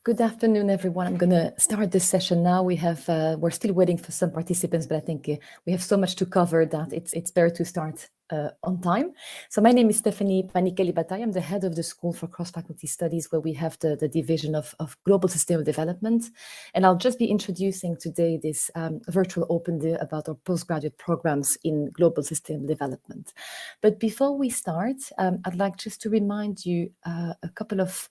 Good afternoon, everyone. I'm going to start this session now. We're still waiting for some participants, but I think we have so much to cover that it's better to start on time. So my name is Stephanie Panikeli-Bataille. I'm the head of the School for Cross-Faculty Studies, where we have the division of Global Sustainable Development. And I'll just be introducing today this virtual open day about our postgraduate programs in Global Sustainable Development. But before we start, I'd like just to remind you a couple of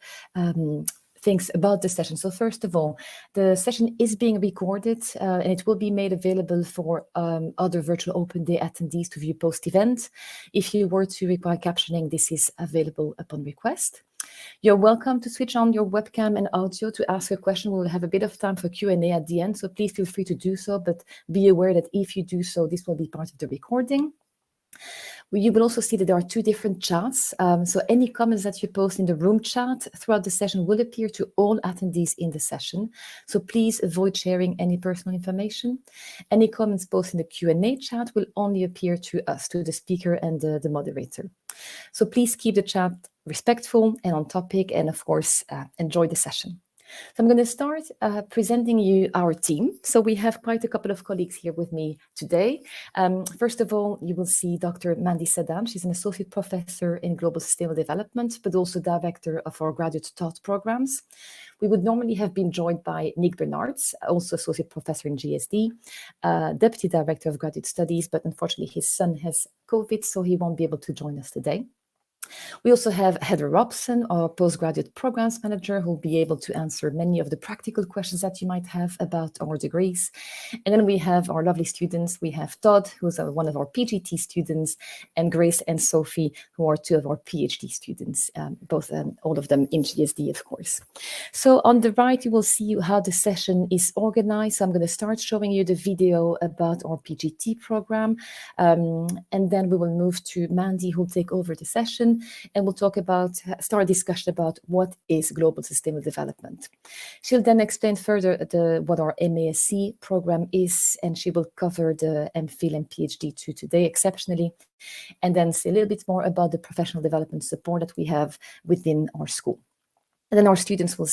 things about the session. So first of all, the session is being recorded and it will be made available for other virtual open day attendees to view post-event. If you were to require captioning, this is available upon request. You're welcome to switch on your webcam and audio to ask a question. We'll have a bit of time for Q&A at the end, so please feel free to do so, but be aware that if you do so, this will be part of the recording. You will also see that there are two different chats. So any comments that you post in the room chat throughout the session will appear to all attendees in the session. So please avoid sharing any personal information. Any comments posted in the Q&A chat will only appear to us, to the speaker and the moderator. So please keep the chat respectful and on topic, and of course, enjoy the session. So I'm going to start presenting you our team. So we have quite a couple of colleagues here with me today. First of all, you will see Dr. Mandy Sedan. She's an associate professor in global sustainable development, but also director of our graduate Todd programs. We would normally have been joined by Nick Bernards, also associate professor in GSD, deputy director of graduate studies, but unfortunately his son has COVID, so he won't be able to join us today. We also have Heather Robson, our postgraduate programs manager, who will be able to answer many of the practical questions that you might have about our degrees. And then we have our lovely students. We have Todd, who's one of our PGT students, and Grace and Sophie, who are two of our PhD students, all of them in GSD, of course. So on the right, you will see how the session is organized. So I'm going to start showing you the video about our PGT program, and then we will move to Mandy, who will take over the session. And we'll start a discussion about what is global sustainable development. She'll then explain further what our MASC program is, and she will cover the MPhil and PhD too today, exceptionally, and then say a little bit more about the professional development support that we have within our school. And then our students will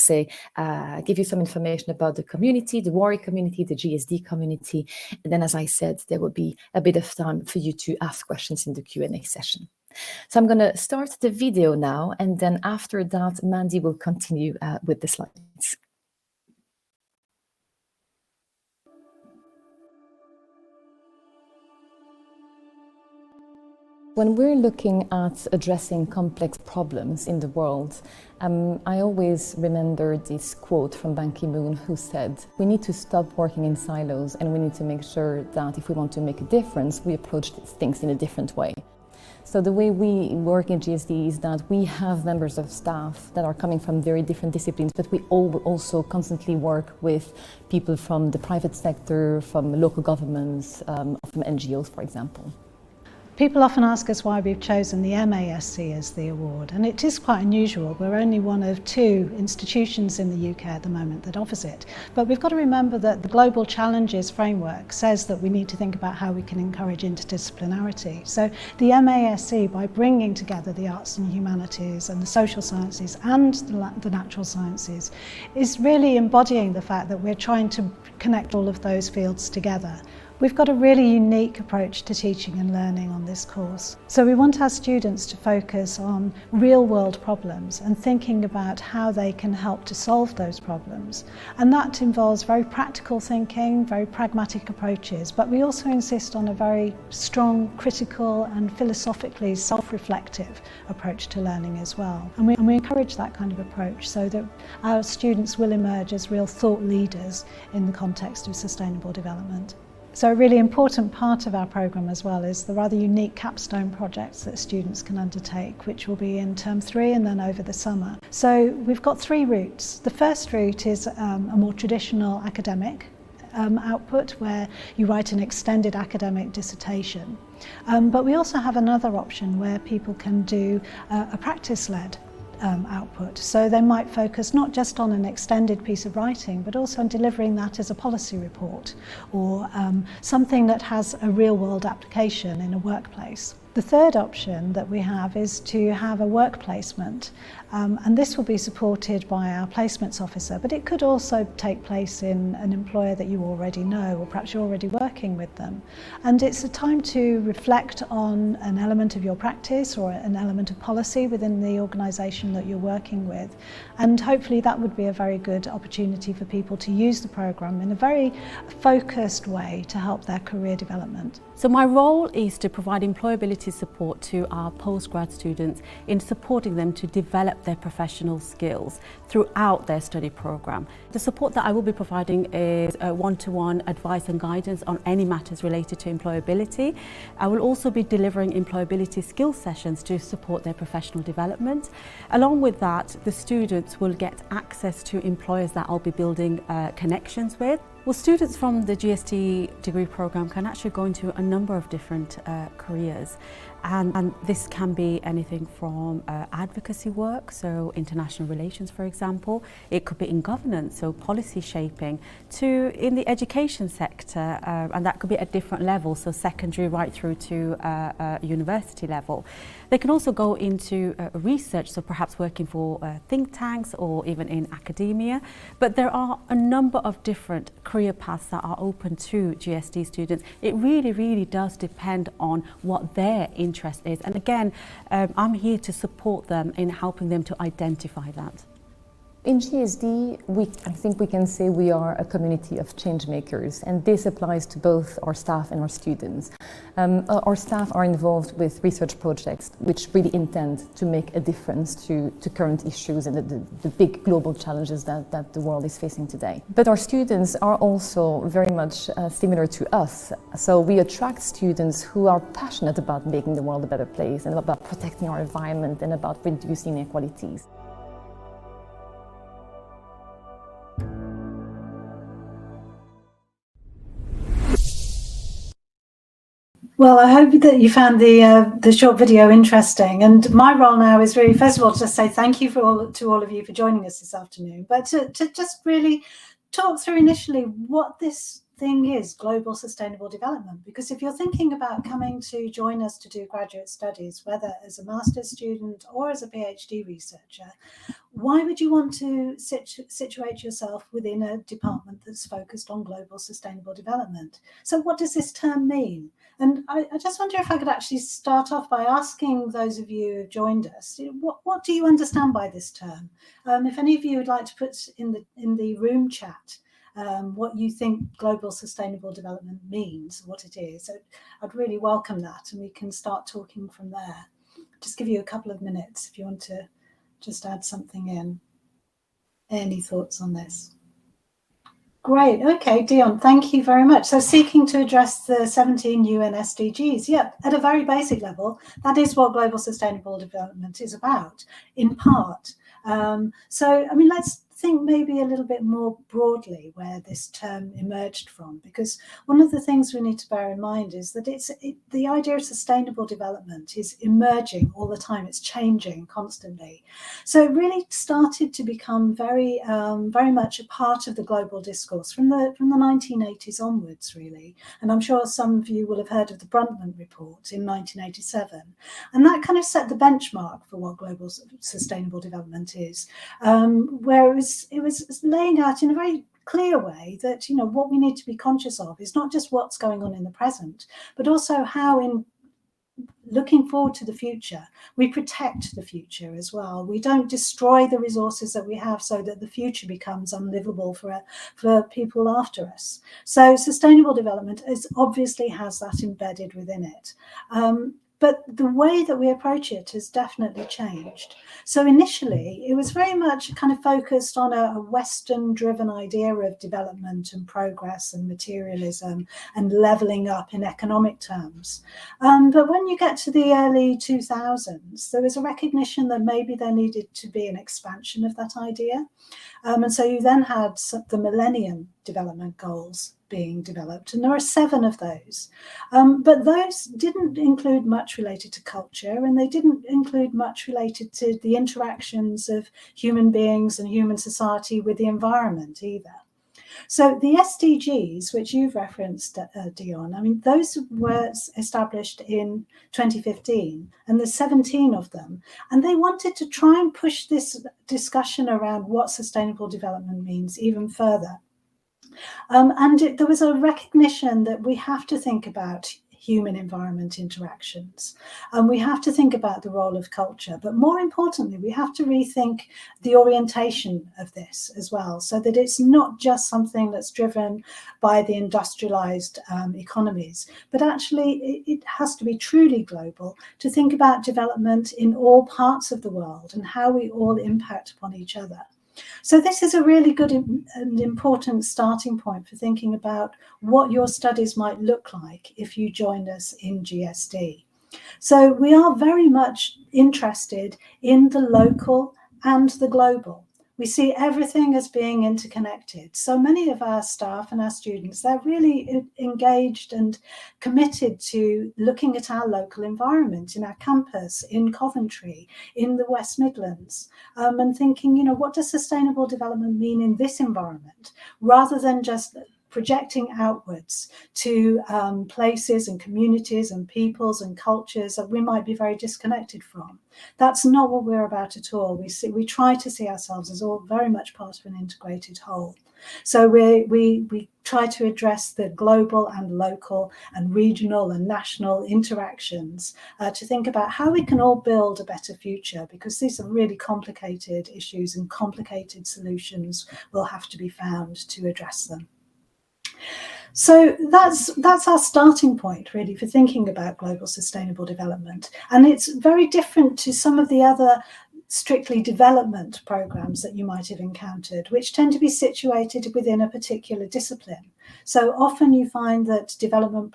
give you some information about the community, the WARI community, the GSD community. And then, as I said, there will be a bit of time for you to ask questions in the Q&A session. So I'm going to start the video now, and then after that, Mandy will continue with the slides. When we're looking at addressing complex problems in the world, I always remember this quote from Ban Ki-moon, who said, "We need to stop working in silos, and we need to make sure that if we want to make a difference, we approach things in a different way." So the way we work in GSD is that we have members of staff that are coming from very different disciplines, but we also constantly work with people from the private sector, from local governments, from NGOs, for example. People often ask us why we've chosen the MASC as the award, and it is quite unusual. We're only one of two institutions in the UK at the moment that offers it. But we've got to remember that the Global Challenges framework says that we need to think about how we can encourage interdisciplinarity. So the MASC, by bringing together the arts and humanities and the social sciences and the natural sciences, is really embodying the fact that we're trying to connect all of those fields together. We've got a really unique approach to teaching and learning on this course. So we want our students to focus on real-world problems and thinking about how they can help to solve those problems. And that involves very practical thinking, very pragmatic approaches, but we also insist on a very strong, critical and philosophically self-reflective approach to learning as well. And we encourage that kind of approach so that our students will emerge as real thought leaders in the context of sustainable development. So a really important part of our programme as well is the rather unique capstone projects that students can undertake, which will be in term 3 and then over the summer. So we've got 3 routes. The first route is a more traditional academic output where you write an extended academic dissertation. But we also have another option where people can do a practice-led output. So they might focus not just on an extended piece of writing, but also on delivering that as a policy report or something that has a real-world application in a workplace. The third option that we have is to have a work placement, and this will be supported by our placements officer, but it could also take place in an employer that you already know, or perhaps you're already working with them. And it's a time to reflect on an element of your practice or an element of policy within the organisation that you're working with, and hopefully that would be a very good opportunity for people to use the programme in a very focused way to help their career development. So my role is to provide employability support to our postgrad students in supporting them to develop their professional skills throughout their study programme. The support that I will be providing is one-to-one advice and guidance on any matters related to employability. I will also be delivering employability skills sessions to support their professional development. Along with that, the students will get access to employers that I'll be building connections with. Well, students from the GST degree programme can actually go into a number of different careers, and this can be anything from advocacy work, so international relations for example. It could be in governance, so policy shaping, to in the education sector, and that could be at different levels, so secondary right through to university level. They can also go into research, so perhaps working for think tanks or even in academia, but there are a number of different career paths that are open to GSD students. It really does depend on what their interest is, and again I'm here to support them in helping them to identify that. In GSD, I think we can say we are a community of change makers, and this applies to both our staff and our students. Our staff are involved with research projects which really intend to make a difference to current issues and the big global challenges that the world is facing today. But our students are also very much similar to us, so we attract students who are passionate about making the world a better place and about protecting our environment and about reducing inequalities. Well, I hope that you found the short video interesting. And my role now is really, first of all, to just say thank you to all of you for joining us this afternoon, but to just really talk through initially what this thing is, global sustainable development. Because if you're thinking about coming to join us to do graduate studies, whether as a master's student or as a PhD researcher, why would you want to situate yourself within a department that's focused on global sustainable development? So what does this term mean? And I just wonder if I could actually start off by asking those of you who've joined us, what do you understand by this term? If any of you would like to put in the room chat what you think global sustainable development means, what it is, I'd really welcome that, and we can start talking from there. Just give you a couple of minutes if you want to just add something in. Any thoughts on this? Great. Okay, Dion, thank you very much. So seeking to address the 17 UN SDGs, yeah, at a very basic level, that is what global sustainable development is about, in part. So, I mean, let's think maybe a little bit more broadly where this term emerged from, because one of the things we need to bear in mind is that the idea of sustainable development is emerging all the time. It's changing constantly. So it really started to become very much a part of the global discourse from the 1980s onwards, really. And I'm sure some of you will have heard of the Brundtland Report in 1987. And that kind of set the benchmark for what global sustainable development is, where it was laying out in a very clear way that, you know, what we need to be conscious of is not just what's going on in the present, but also how, in looking forward to the future, we protect the future as well. We don't destroy the resources that we have so that the future becomes unlivable for people after us. So sustainable development obviously has that embedded within it. But the way that we approach it has definitely changed. So initially, it was very much kind of focused on a Western-driven idea of development and progress and materialism and levelling up in economic terms. But when you get to the early 2000s, there was a recognition that maybe there needed to be an expansion of that idea. And so you then had the Millennium Development Goals being developed, and there are 7 of those. But those didn't include much related to culture, and they didn't include much related to the interactions of human beings and human society with the environment either. So the SDGs, which you've referenced, Dion, I mean, those were established in 2015, and there's 17 of them. And they wanted to try and push this discussion around what sustainable development means even further. There was a recognition that we have to think about human-environment interactions, and we have to think about the role of culture, but more importantly, we have to rethink the orientation of this as well, so that it's not just something that's driven by the industrialized economies, but actually it has to be truly global, to think about development in all parts of the world and how we all impact upon each other. So this is a really good and important starting point for thinking about what your studies might look like if you joined us in GSD. So we are very much interested in the local and the global. We see everything as being interconnected. So many of our staff and our students, they're really engaged and committed to looking at our local environment in our campus, in Coventry, in the West Midlands, and thinking, you know, what does sustainable development mean in this environment, rather than just projecting outwards to places and communities and peoples and cultures that we might be very disconnected from. That's not what we're about at all. We try to see ourselves as all very much part of an integrated whole. So we try to address the global and local and regional and national interactions to think about how we can all build a better future, because these are really complicated issues and complicated solutions will have to be found to address them. So that's our starting point, really, for thinking about global sustainable development. And it's very different to some of the other strictly development programs that you might have encountered, which tend to be situated within a particular discipline. So often you find that development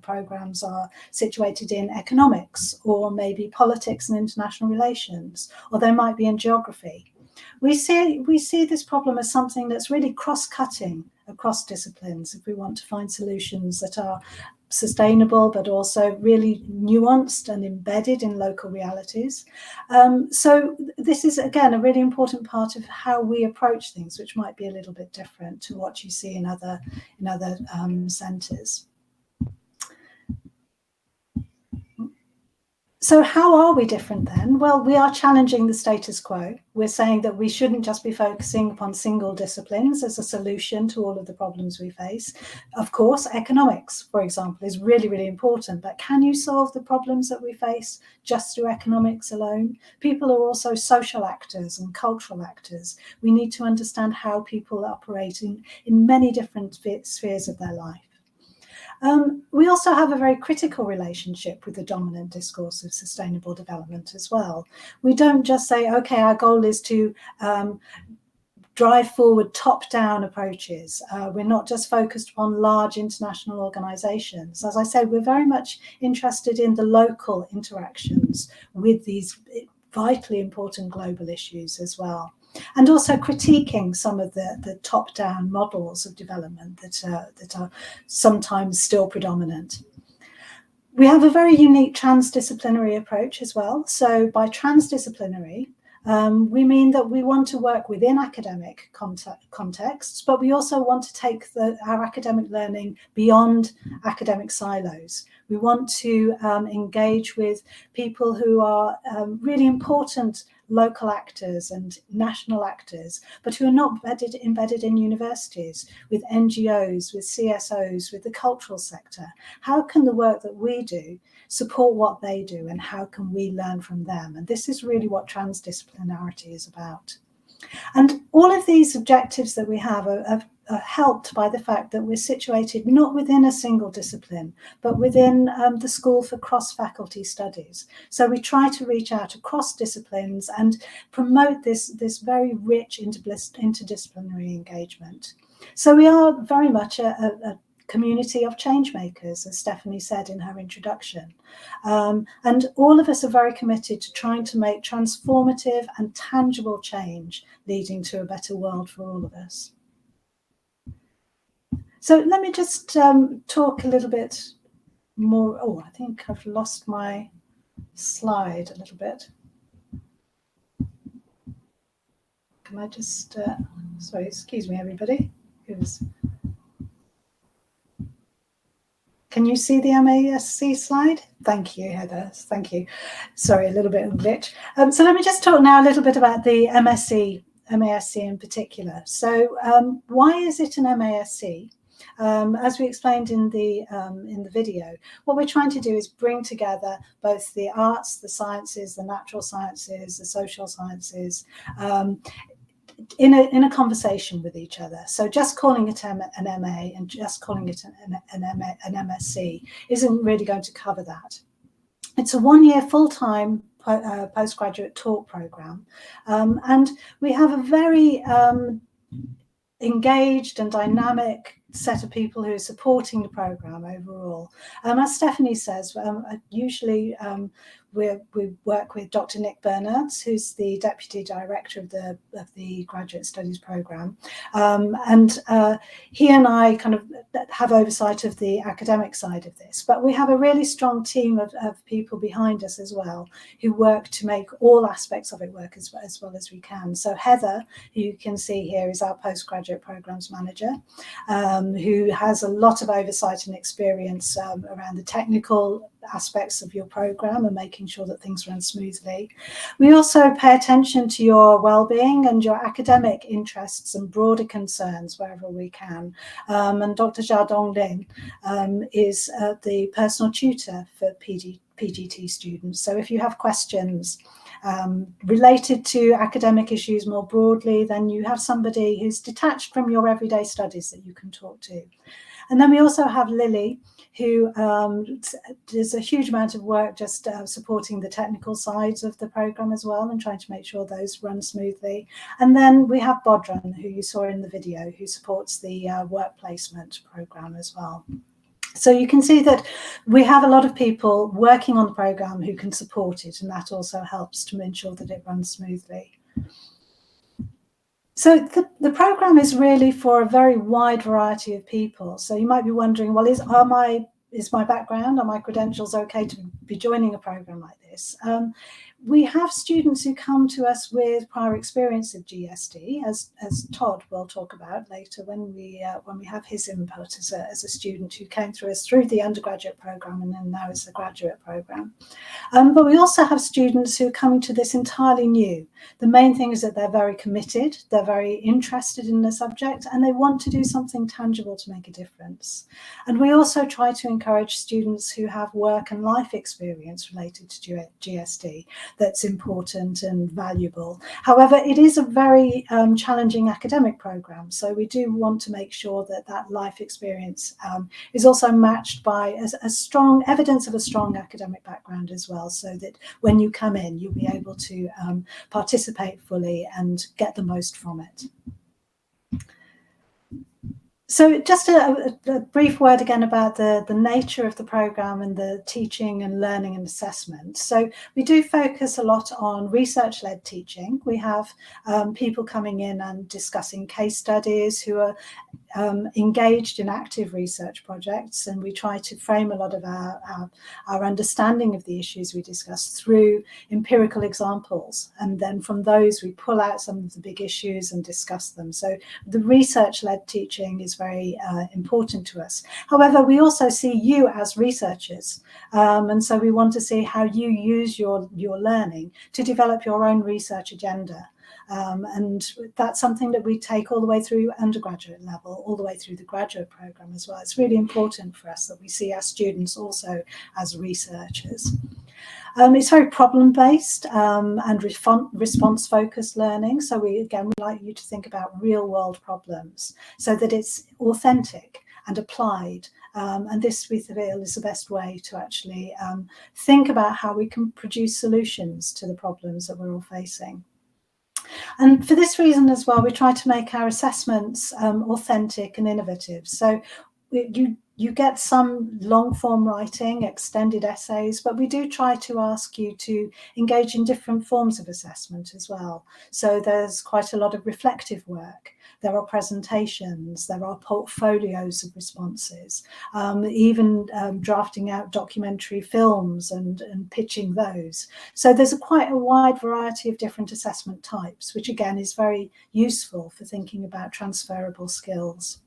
programs are situated in economics, or maybe politics and international relations, or they might be in geography. We see this problem as something that's really cross-cutting across disciplines if we want to find solutions that are sustainable but also really nuanced and embedded in local realities. So this is, again, a really important part of how we approach things, which might be a little bit different to what you see in other centres. So how are we different then? Well, we are challenging the status quo. We're saying that we shouldn't just be focusing upon single disciplines as a solution to all of the problems we face. Of course, economics, for example, is really, really important, but can you solve the problems that we face just through economics alone? People are also social actors and cultural actors. We need to understand how people operate in many different spheres of their life. We also have a very critical relationship with the dominant discourse of sustainable development as well. We don't just say, okay, our goal is to drive forward top-down approaches. We're not just focused on large international organizations. As I said, we're very much interested in the local interactions with these vitally important global issues as well. And also critiquing some of the top-down models of development that are sometimes still predominant. We have a very unique transdisciplinary approach as well. So by transdisciplinary, we mean that we want to work within academic contexts, but we also want to take our academic learning beyond academic silos. We want to engage with people who are really important local actors and national actors, but who are not embedded in universities, with NGOs, with CSOs, with the cultural sector. How can the work that we do support what they do, and how can we learn from them? And this is really what transdisciplinarity is about. And all of these objectives that we have are helped by the fact that we're situated not within a single discipline, but within the School for Cross-Faculty Studies. So we try to reach out across disciplines and promote this very rich interdisciplinary engagement. So we are very much a community of change makers, as Stephanie said in her introduction. And all of us are very committed to trying to make transformative and tangible change, leading to a better world for all of us. So let me just talk a little bit more. Oh, I think I've lost my slide a little bit. Can I just, sorry, excuse me, everybody. Can you see the MASC slide? Thank you, Heather. Thank you. Sorry, a little bit of a glitch. So let me just talk now a little bit about the MASC in particular. So why is it an MASC? As we explained in the video, what we're trying to do is bring together both the arts, the sciences, the natural sciences, the social sciences, in a conversation with each other. So just calling it an MA and just calling it an MSc isn't really going to cover that. It's a one-year full-time postgraduate talk program, and we have a very engaged and dynamic set of people who are supporting the program overall. As Stephanie says, usually we work with Dr. Nick Bernards, who's the Deputy Director of the Graduate Studies Programme. And he and I kind of have oversight of the academic side of this. But we have a really strong team of people behind us as well, who work to make all aspects of it work as well as we can. So Heather, who you can see here, is our Postgraduate Programmes Manager, who has a lot of oversight and experience around the technical aspects of your program and making sure that things run smoothly. We also pay attention to your well-being and your academic interests and broader concerns wherever we can. And Dr. Jia Donglin is the personal tutor for PGT students. So if you have questions related to academic issues more broadly, then you have somebody who's detached from your everyday studies that you can talk to. And then we also have Lily, who does a huge amount of work just supporting the technical sides of the program as well and trying to make sure those run smoothly. And then we have Bodran, who you saw in the video, who supports the work placement program as well. So you can see that we have a lot of people working on the program who can support it, and that also helps to ensure that it runs smoothly. So the program is really for a very wide variety of people. So you might be wondering, well, is my background, are my credentials okay to be joining a program like this? We have students who come to us with prior experience of GSD, as Todd will talk about later when we have his input as a student who came through us through the undergraduate program and then now is the graduate program. But we also have students who are coming to this entirely new. The main thing is that they're very committed, they're very interested in the subject, and they want to do something tangible to make a difference. And we also try to encourage students who have work and life experience related to GSD. That's important and valuable. However, it is a very challenging academic program, so we do want to make sure that that life experience is also matched by a strong evidence of a strong academic background as well, so that when you come in, you'll be able to participate fully and get the most from it. So just a brief word again about the nature of the program and the teaching and learning and assessment. So we do focus a lot on research-led teaching. We have people coming in and discussing case studies who are engaged in active research projects, and we try to frame a lot of our understanding of the issues we discuss through empirical examples, and then from those we pull out some of the big issues and discuss them. So the research-led teaching is very important to us. However, we also see you as researchers, and so we want to see how you use your learning to develop your own research agenda. And that's something that we take all the way through undergraduate level, all the way through the graduate program as well. It's really important for us that we see our students also as researchers. It's very problem-based and response-focused learning. So we like you to think about real-world problems so that it's authentic and applied. And this, we feel, is the best way to actually think about how we can produce solutions to the problems that we're all facing. And for this reason as well, we try to make our assessments authentic and innovative. So you You get some long form writing, extended essays, but we do try to ask you to engage in different forms of assessment as well. So there's quite a lot of reflective work. There are presentations, there are portfolios of responses, even drafting out documentary films and pitching those. So there's quite a wide variety of different assessment types, which again is very useful for thinking about transferable skills.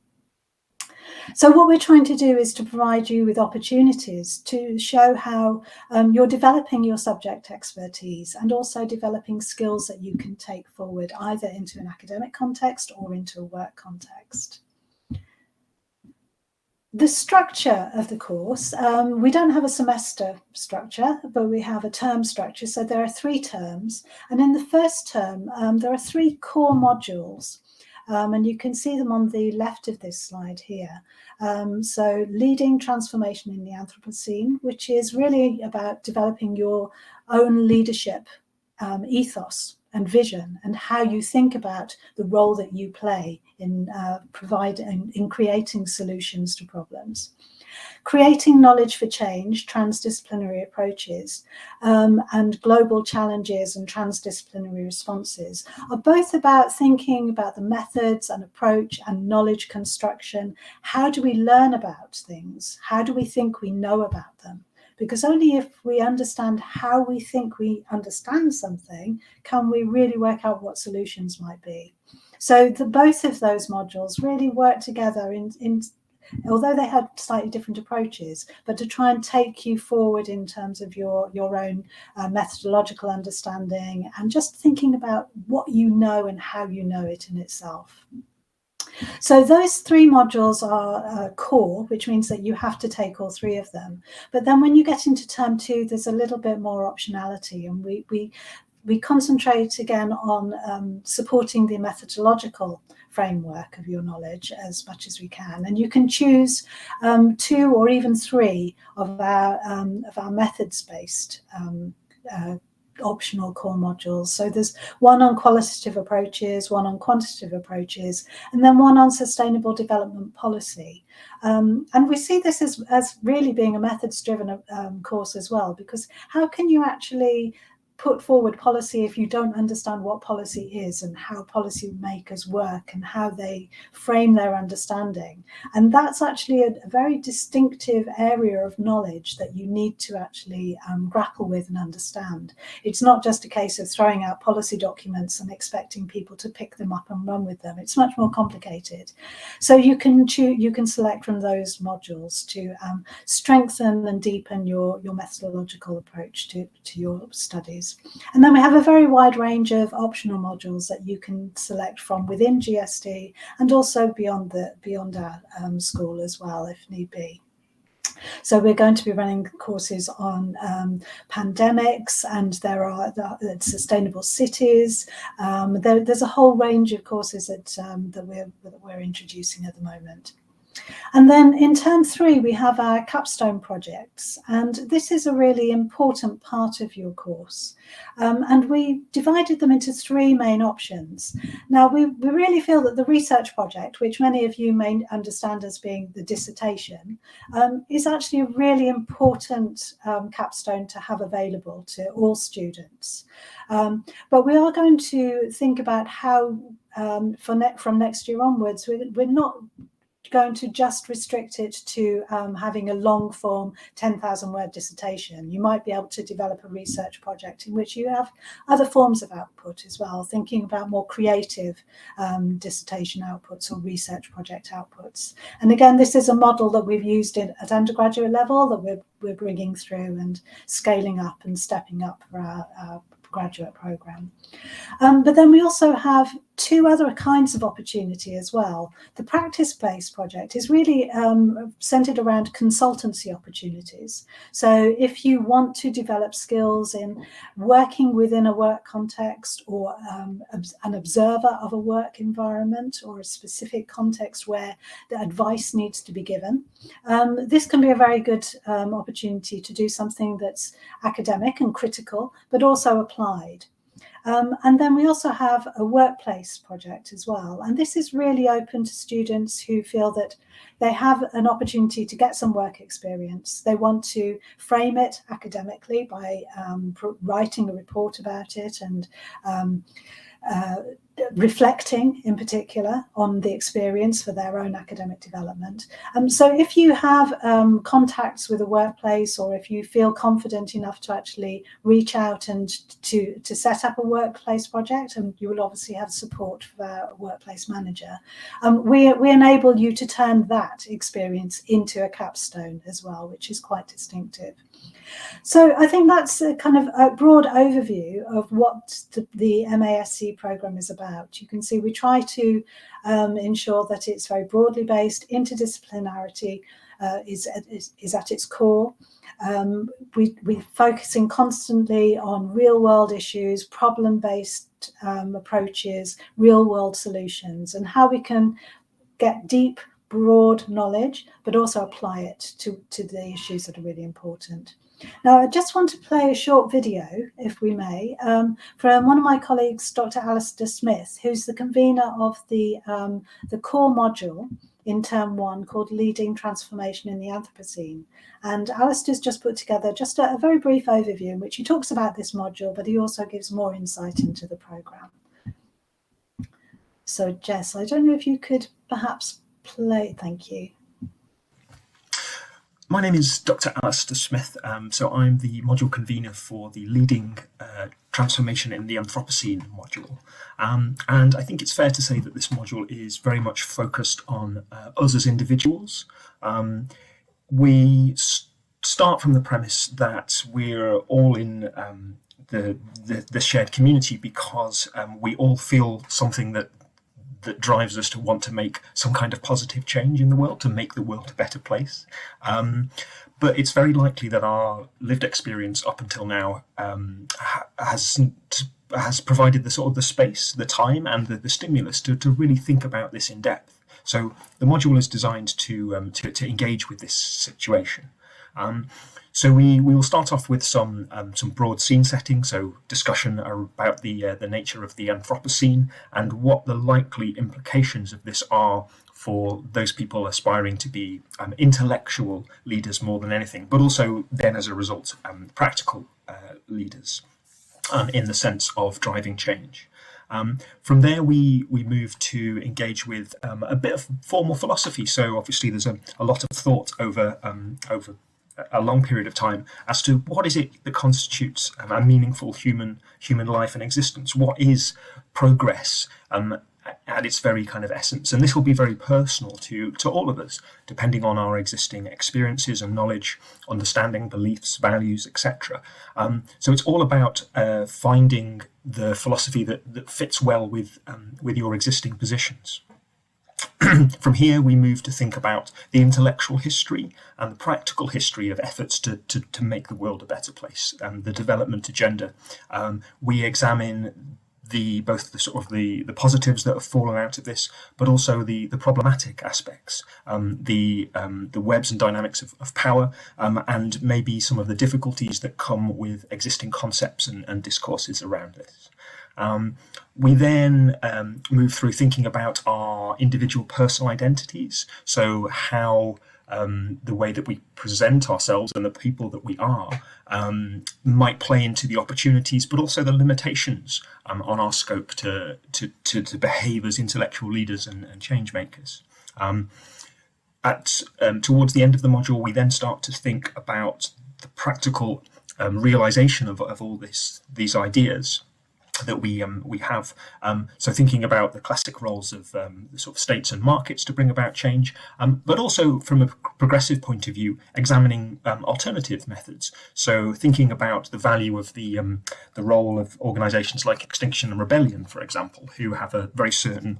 So what we're trying to do is to provide you with opportunities to show how you're developing your subject expertise and also developing skills that you can take forward either into an academic context or into a work context. The structure of the course, we don't have a semester structure, but we have a term structure. So there are 3 terms. And in the first term, there are 3 core modules. And you can see them on the left of this slide here. So leading transformation in the Anthropocene, which is really about developing your own leadership ethos and vision and how you think about the role that you play in creating solutions to problems. Creating knowledge for change, transdisciplinary approaches, and global challenges and transdisciplinary responses are both about thinking about the methods and approach and knowledge construction. How do we learn about things? How do we think we know about them? Because only if we understand how we think we understand something can we really work out what solutions might be. So both of those modules really work together although they had slightly different approaches, but to try and take you forward in terms of your own methodological understanding and just thinking about what you know and how you know it in itself. So those 3 modules are core, which means that you have to take all 3 of them. But then when you get into term 2, there's a little bit more optionality, and we concentrate again on supporting the methodological framework of your knowledge as much as we can. And you can choose 2 or even 3 of our methods-based optional core modules. So there's one on qualitative approaches, one on quantitative approaches, and then one on sustainable development policy. And we see this as really being a methods-driven course as well, because how can you actually put forward policy if you don't understand what policy is and how policymakers work and how they frame their understanding? And that's actually a very distinctive area of knowledge that you need to actually grapple with and understand. It's not just a case of throwing out policy documents and expecting people to pick them up and run with them. It's much more complicated. So you can select from those modules to strengthen and deepen your methodological approach to your studies. And then we have a very wide range of optional modules that you can select from within GSD and also beyond our school as well, if need be. So we're going to be running courses on pandemics, and there are sustainable cities. There's a whole range of courses that we're introducing at the moment. And then in term 3, we have our capstone projects, and this is a really important part of your course. And we divided them into 3 main options. Now, we really feel that the research project, which many of you may understand as being the dissertation, is actually a really important capstone to have available to all students. But we are going to think about how, from next year onwards, we're not going to just restrict it to having a long form 10,000 word dissertation. You might be able to develop a research project in which you have other forms of output as well, thinking about more creative dissertation outputs or research project outputs. And again, this is a model that we've used at undergraduate level that we're bringing through and scaling up and stepping up for our graduate program. But then we also have 2 other kinds of opportunity as well. The practice-based project is really centered around consultancy opportunities. So if you want to develop skills in working within a work context or an observer of a work environment or a specific context where the advice needs to be given, this can be a very good opportunity to do something that's academic and critical, but also applied. And then we also have a workplace project as well. And this is really open to students who feel that they have an opportunity to get some work experience. They want to frame it academically by writing a report about it and reflecting in particular on the experience for their own academic development. So if you have contacts with a workplace, or if you feel confident enough to actually reach out and to set up a workplace project, and you will obviously have support for our workplace manager, we enable you to turn that experience into a capstone as well, which is quite distinctive. So I think that's a kind of a broad overview of what the MASC programme is about. You can see we try to ensure that it's very broadly based. Interdisciplinarity is at its core. We're focusing constantly on real world issues, problem-based approaches, real world solutions, and how we can get deep, broad knowledge, but also apply it to the issues that are really important. Now, I just want to play a short video, if we may, from one of my colleagues, Dr. Alistair Smith, who's the convener of the core module in Term 1 called Leading Transformation in the Anthropocene. And Alistair's just put together just a very brief overview in which he talks about this module, but he also gives more insight into the programme. So, Jess, I don't know if you could perhaps play. Thank you. My name is Dr. Alistair Smith, so I'm the module convener for the Leading Transformation in the Anthropocene module. And I think it's fair to say that this module is very much focused on us as individuals. We start from the premise that we're all in the shared community because we all feel something that drives us to want to make some kind of positive change in the world, to make the world a better place. But it's very likely that our lived experience up until now has provided the sort of the space, the time, and the stimulus to really think about this in depth. So the module is designed to engage with this situation. So we will start off with some broad scene setting, so discussion about the nature of the Anthropocene and what the likely implications of this are for those people aspiring to be intellectual leaders more than anything, but also then as a result practical leaders in the sense of driving change. From there, we move to engage with a bit of formal philosophy. So obviously, there's a lot of thought over a long period of time as to what is it that constitutes a meaningful human life and existence. What is progress at its very kind of essence? And this will be very personal to all of us, depending on our existing experiences and knowledge, understanding, beliefs, values, etc. So it's all about finding the philosophy that fits well with your existing positions. From here, we move to think about the intellectual history and the practical history of efforts to make the world a better place, the development agenda. We examine both the positives that have fallen out of this, but also the problematic aspects, the webs and dynamics of power, and maybe some of the difficulties that come with existing concepts and discourses around this. We then move through thinking about our individual personal identities, so how the way that we present ourselves and the people that we are might play into the opportunities, but also the limitations on our scope to behave as intellectual leaders and change makers. Towards the end of the module, we then start to think about the practical realization of all these ideas that we have. So thinking about the classic roles of the sort of states and markets to bring about change, but also from a progressive point of view, examining alternative methods. So thinking about the value of the role of organisations like Extinction and Rebellion, for example, who have a very certain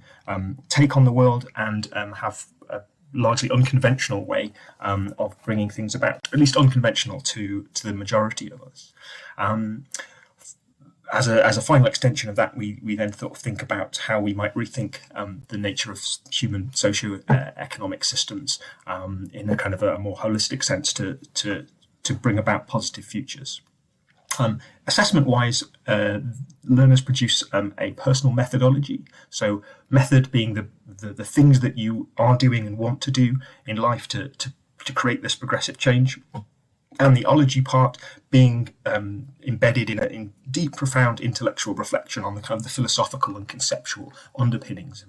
take on the world and have a largely unconventional way of bringing things about, at least unconventional to the majority of us. As a final extension of that, we then think about how we might rethink the nature of human socio-economic systems in a kind of a more holistic sense to bring about positive futures. Assessment-wise, learners produce a personal methodology. So method being the things that you are doing and want to do in life to create this progressive change. And the ology part being embedded in deep, profound intellectual reflection on the kind of the philosophical and conceptual underpinnings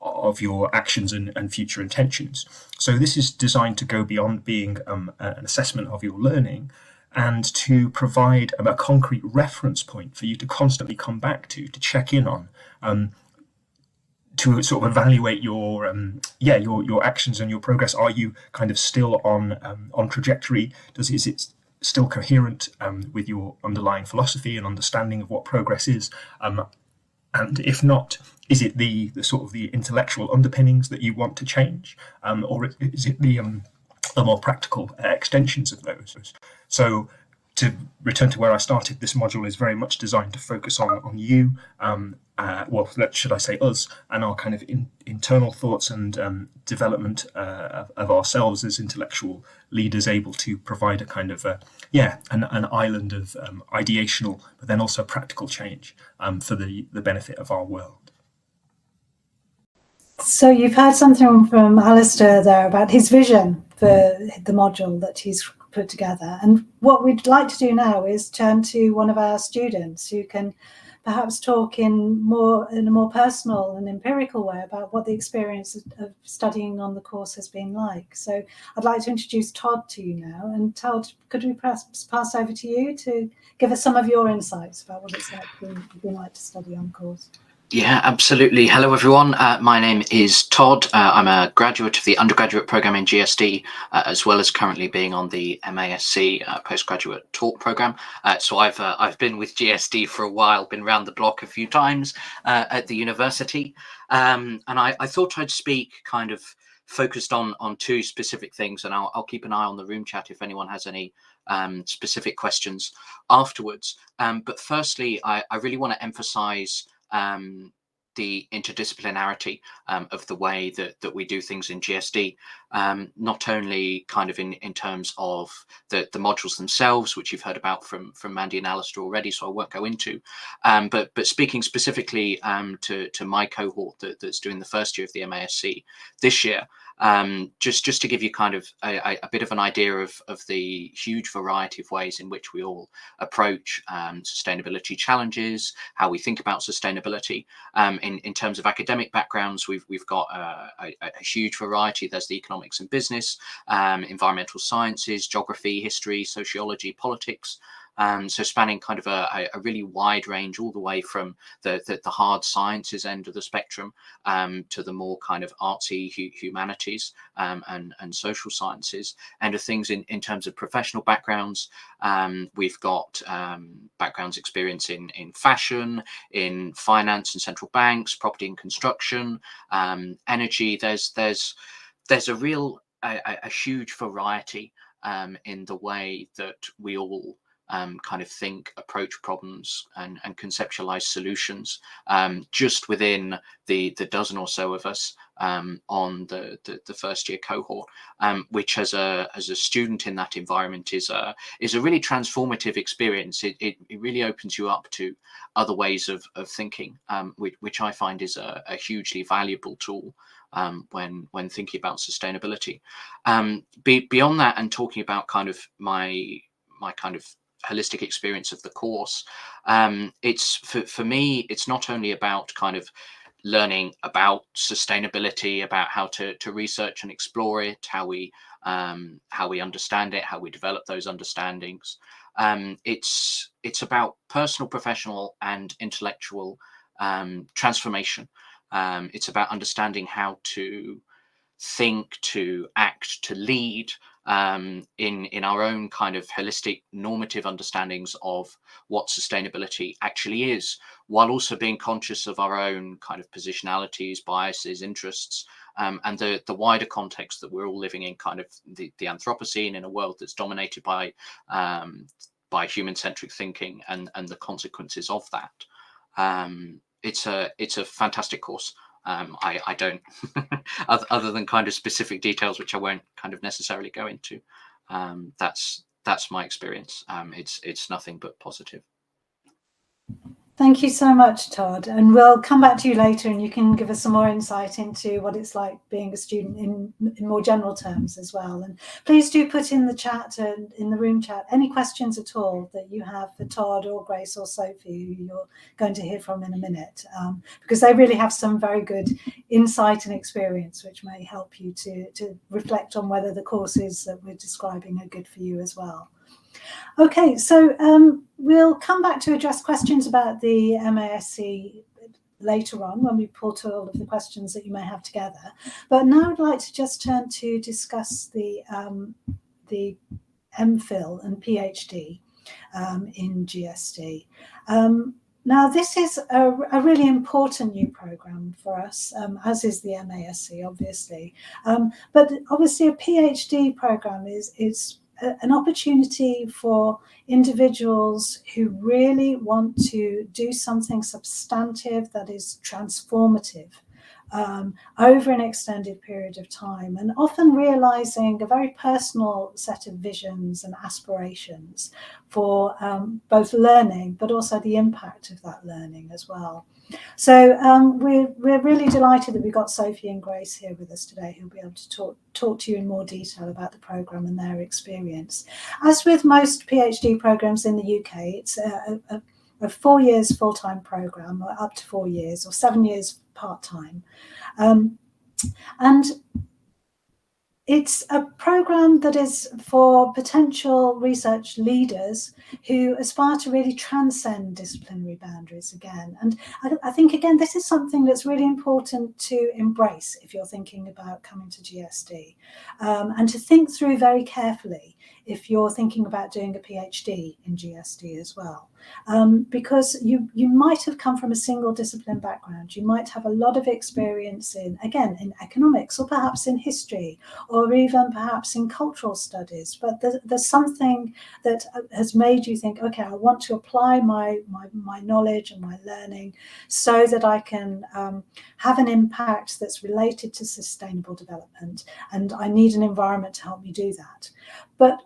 of your actions and future intentions. So this is designed to go beyond being an assessment of your learning and to provide a concrete reference point for you to constantly come back to check in on, to sort of evaluate your actions and your progress. Are you kind of still on trajectory? Is it still coherent with your underlying philosophy and understanding of what progress is? And if not, is it the sort of the intellectual underpinnings that you want to change, or is it the more practical extensions of those? So, to return to where I started, this module is very much designed to focus on you, should I say us, and our kind of internal thoughts and development of ourselves as intellectual leaders, able to provide a kind of an island of ideational, but then also practical change for the benefit of our world. So you've heard something from Alistair there about his vision for the module that he's put together. And what we'd like to do now is turn to one of our students who can perhaps talk in a more personal and empirical way about what the experience of studying on the course has been like. So I'd like to introduce Todd to you now. And Todd, could we perhaps pass over to you to give us some of your insights about what it's been like to study on course? Yeah, absolutely. Hello, everyone. My name is Todd. I'm a graduate of the undergraduate program in GSD, as well as currently being on the MASC postgraduate talk program. So I've been with GSD for a while, been around the block a few times at the university. And I thought I'd speak kind of focused on two specific things, and I'll keep an eye on the room chat if anyone has any specific questions afterwards. But firstly, I really want to emphasize the interdisciplinarity of the way that we do things in GSD, not only kind of in terms of the modules themselves, which you've heard about from Mandy and Alistair already, so I won't go into, but speaking specifically to my cohort that's doing the first year of the MASC this year. Just to give you kind of a bit of an idea of the huge variety of ways in which we all approach sustainability challenges, how we think about sustainability. In terms of academic backgrounds, we've got a huge variety. There's the economics and business, environmental sciences, geography, history, sociology, politics. So spanning kind of a really wide range, all the way from the hard sciences end of the spectrum to the more kind of artsy humanities and social sciences end of things. In terms of professional backgrounds, we've got backgrounds experience in fashion, in finance and central banks, property and construction, energy. There's a huge variety in the way that we all kind of think, approach problems and conceptualize solutions just within the dozen or so of us on the first year cohort, which as a student in that environment is a really transformative experience. It really opens you up to other ways of thinking, which I find is a hugely valuable tool when thinking about sustainability. Beyond that, and talking about kind of my kind of holistic experience of the course, it's for me, it's not only about kind of learning about sustainability, about how to research and explore it, how we understand it, how we develop those understandings. It's about personal, professional, and intellectual transformation. It's about understanding how to think, to act, to lead in our own kind of holistic normative understandings of what sustainability actually is, while also being conscious of our own kind of positionalities, biases, interests, and the wider context that we're all living in, kind of the anthropocene, in a world that's dominated by human-centric thinking and the consequences of that. It's a fantastic course. I don't, other than kind of specific details, which I won't kind of necessarily go into. That's that's my experience. It's nothing but positive. Thank you so much, Todd. And we'll come back to you later and you can give us some more insight into what it's like being a student in more general terms as well. And please do put in the chat, in the room chat, any questions at all that you have for Todd or Grace or Sophie, who you're going to hear from in a minute, because they really have some very good insight and experience, which may help you to reflect on whether the courses that we're describing are good for you as well. Okay, so we'll come back to address questions about the MASC later on when we pull to all of the questions that you may have together. But now I'd like to just turn to discuss the MPhil and PhD in GSD. Now, this is a really important new program for us, as is the MASC, obviously. But obviously, a PhD program is an opportunity for individuals who really want to do something substantive that is transformative over an extended period of time, and often realizing a very personal set of visions and aspirations for both learning, but also the impact of that learning as well. So we're really delighted that we've got Sophie and Grace here with us today, who'll be able to talk to you in more detail about the programme and their experience. As with most PhD programmes in the UK, it's a 4 years full-time programme, or up to 4 years, or 7 years part-time. And it's a program that is for potential research leaders who aspire to really transcend disciplinary boundaries again. And I think, again, this is something that's really important to embrace if you're thinking about coming to GSD, and to think through very carefully if you're thinking about doing a PhD in GSD as well. Because you might have come from a single discipline background. You might have a lot of experience in economics, or perhaps in history, or even perhaps in cultural studies. But there's something that has made you think, okay, I want to apply my knowledge and my learning so that I can have an impact that's related to sustainable development. And I need an environment to help me do that. But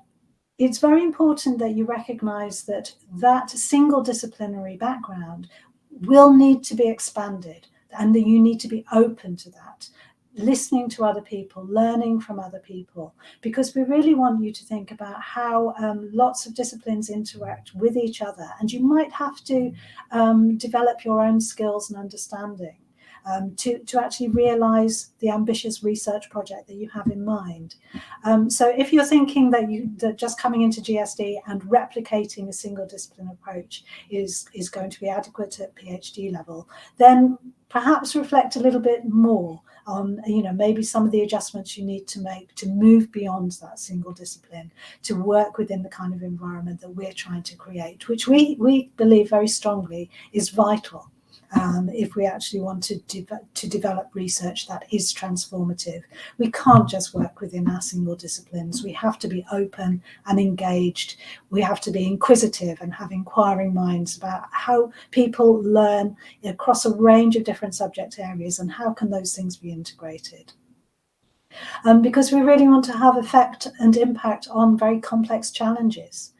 it's very important that you recognize that that single disciplinary background will need to be expanded, and that you need to be open to that, listening to other people, learning from other people, because we really want you to think about how lots of disciplines interact with each other, and you might have to develop your own skills and understanding to actually realize the ambitious research project that you have in mind. So if you're thinking that just coming into GSD and replicating a single discipline approach is going to be adequate at PhD level, then perhaps reflect a little bit more on, maybe some of the adjustments you need to make to move beyond that single discipline, to work within the kind of environment that we're trying to create, which we believe very strongly is vital. If we actually want to develop research that is transformative. We can't just work within our single disciplines. We have to be open and engaged. We have to be inquisitive and have inquiring minds about how people learn across a range of different subject areas, and how can those things be integrated. Because we really want to have effect and impact on very complex challenges.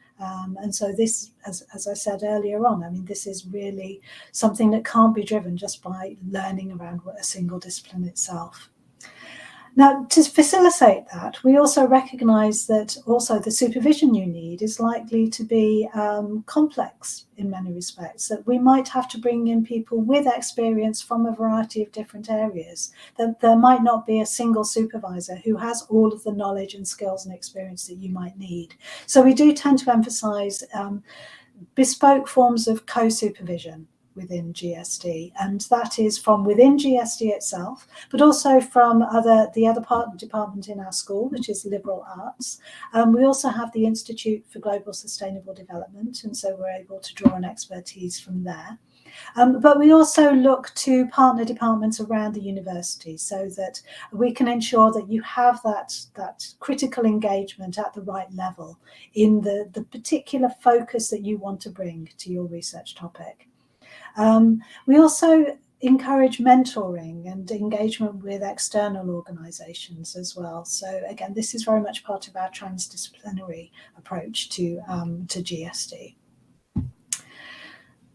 And so this, as I said earlier on, this is really something that can't be driven just by learning around a single discipline itself. Now, to facilitate that, we also recognise that also the supervision you need is likely to be complex in many respects, that we might have to bring in people with experience from a variety of different areas, that there might not be a single supervisor who has all of the knowledge and skills and experience that you might need. So we do tend to emphasise bespoke forms of co-supervision within GSD, and that is from within GSD itself, but also from the other department in our school, which is liberal arts. We also have the Institute for Global Sustainable Development, and so we're able to draw on expertise from there. But we also look to partner departments around the university so that we can ensure that you have that critical engagement at the right level in the particular focus that you want to bring to your research topic. We also encourage mentoring and engagement with external organisations as well. So again, this is very much part of our transdisciplinary approach to GSD.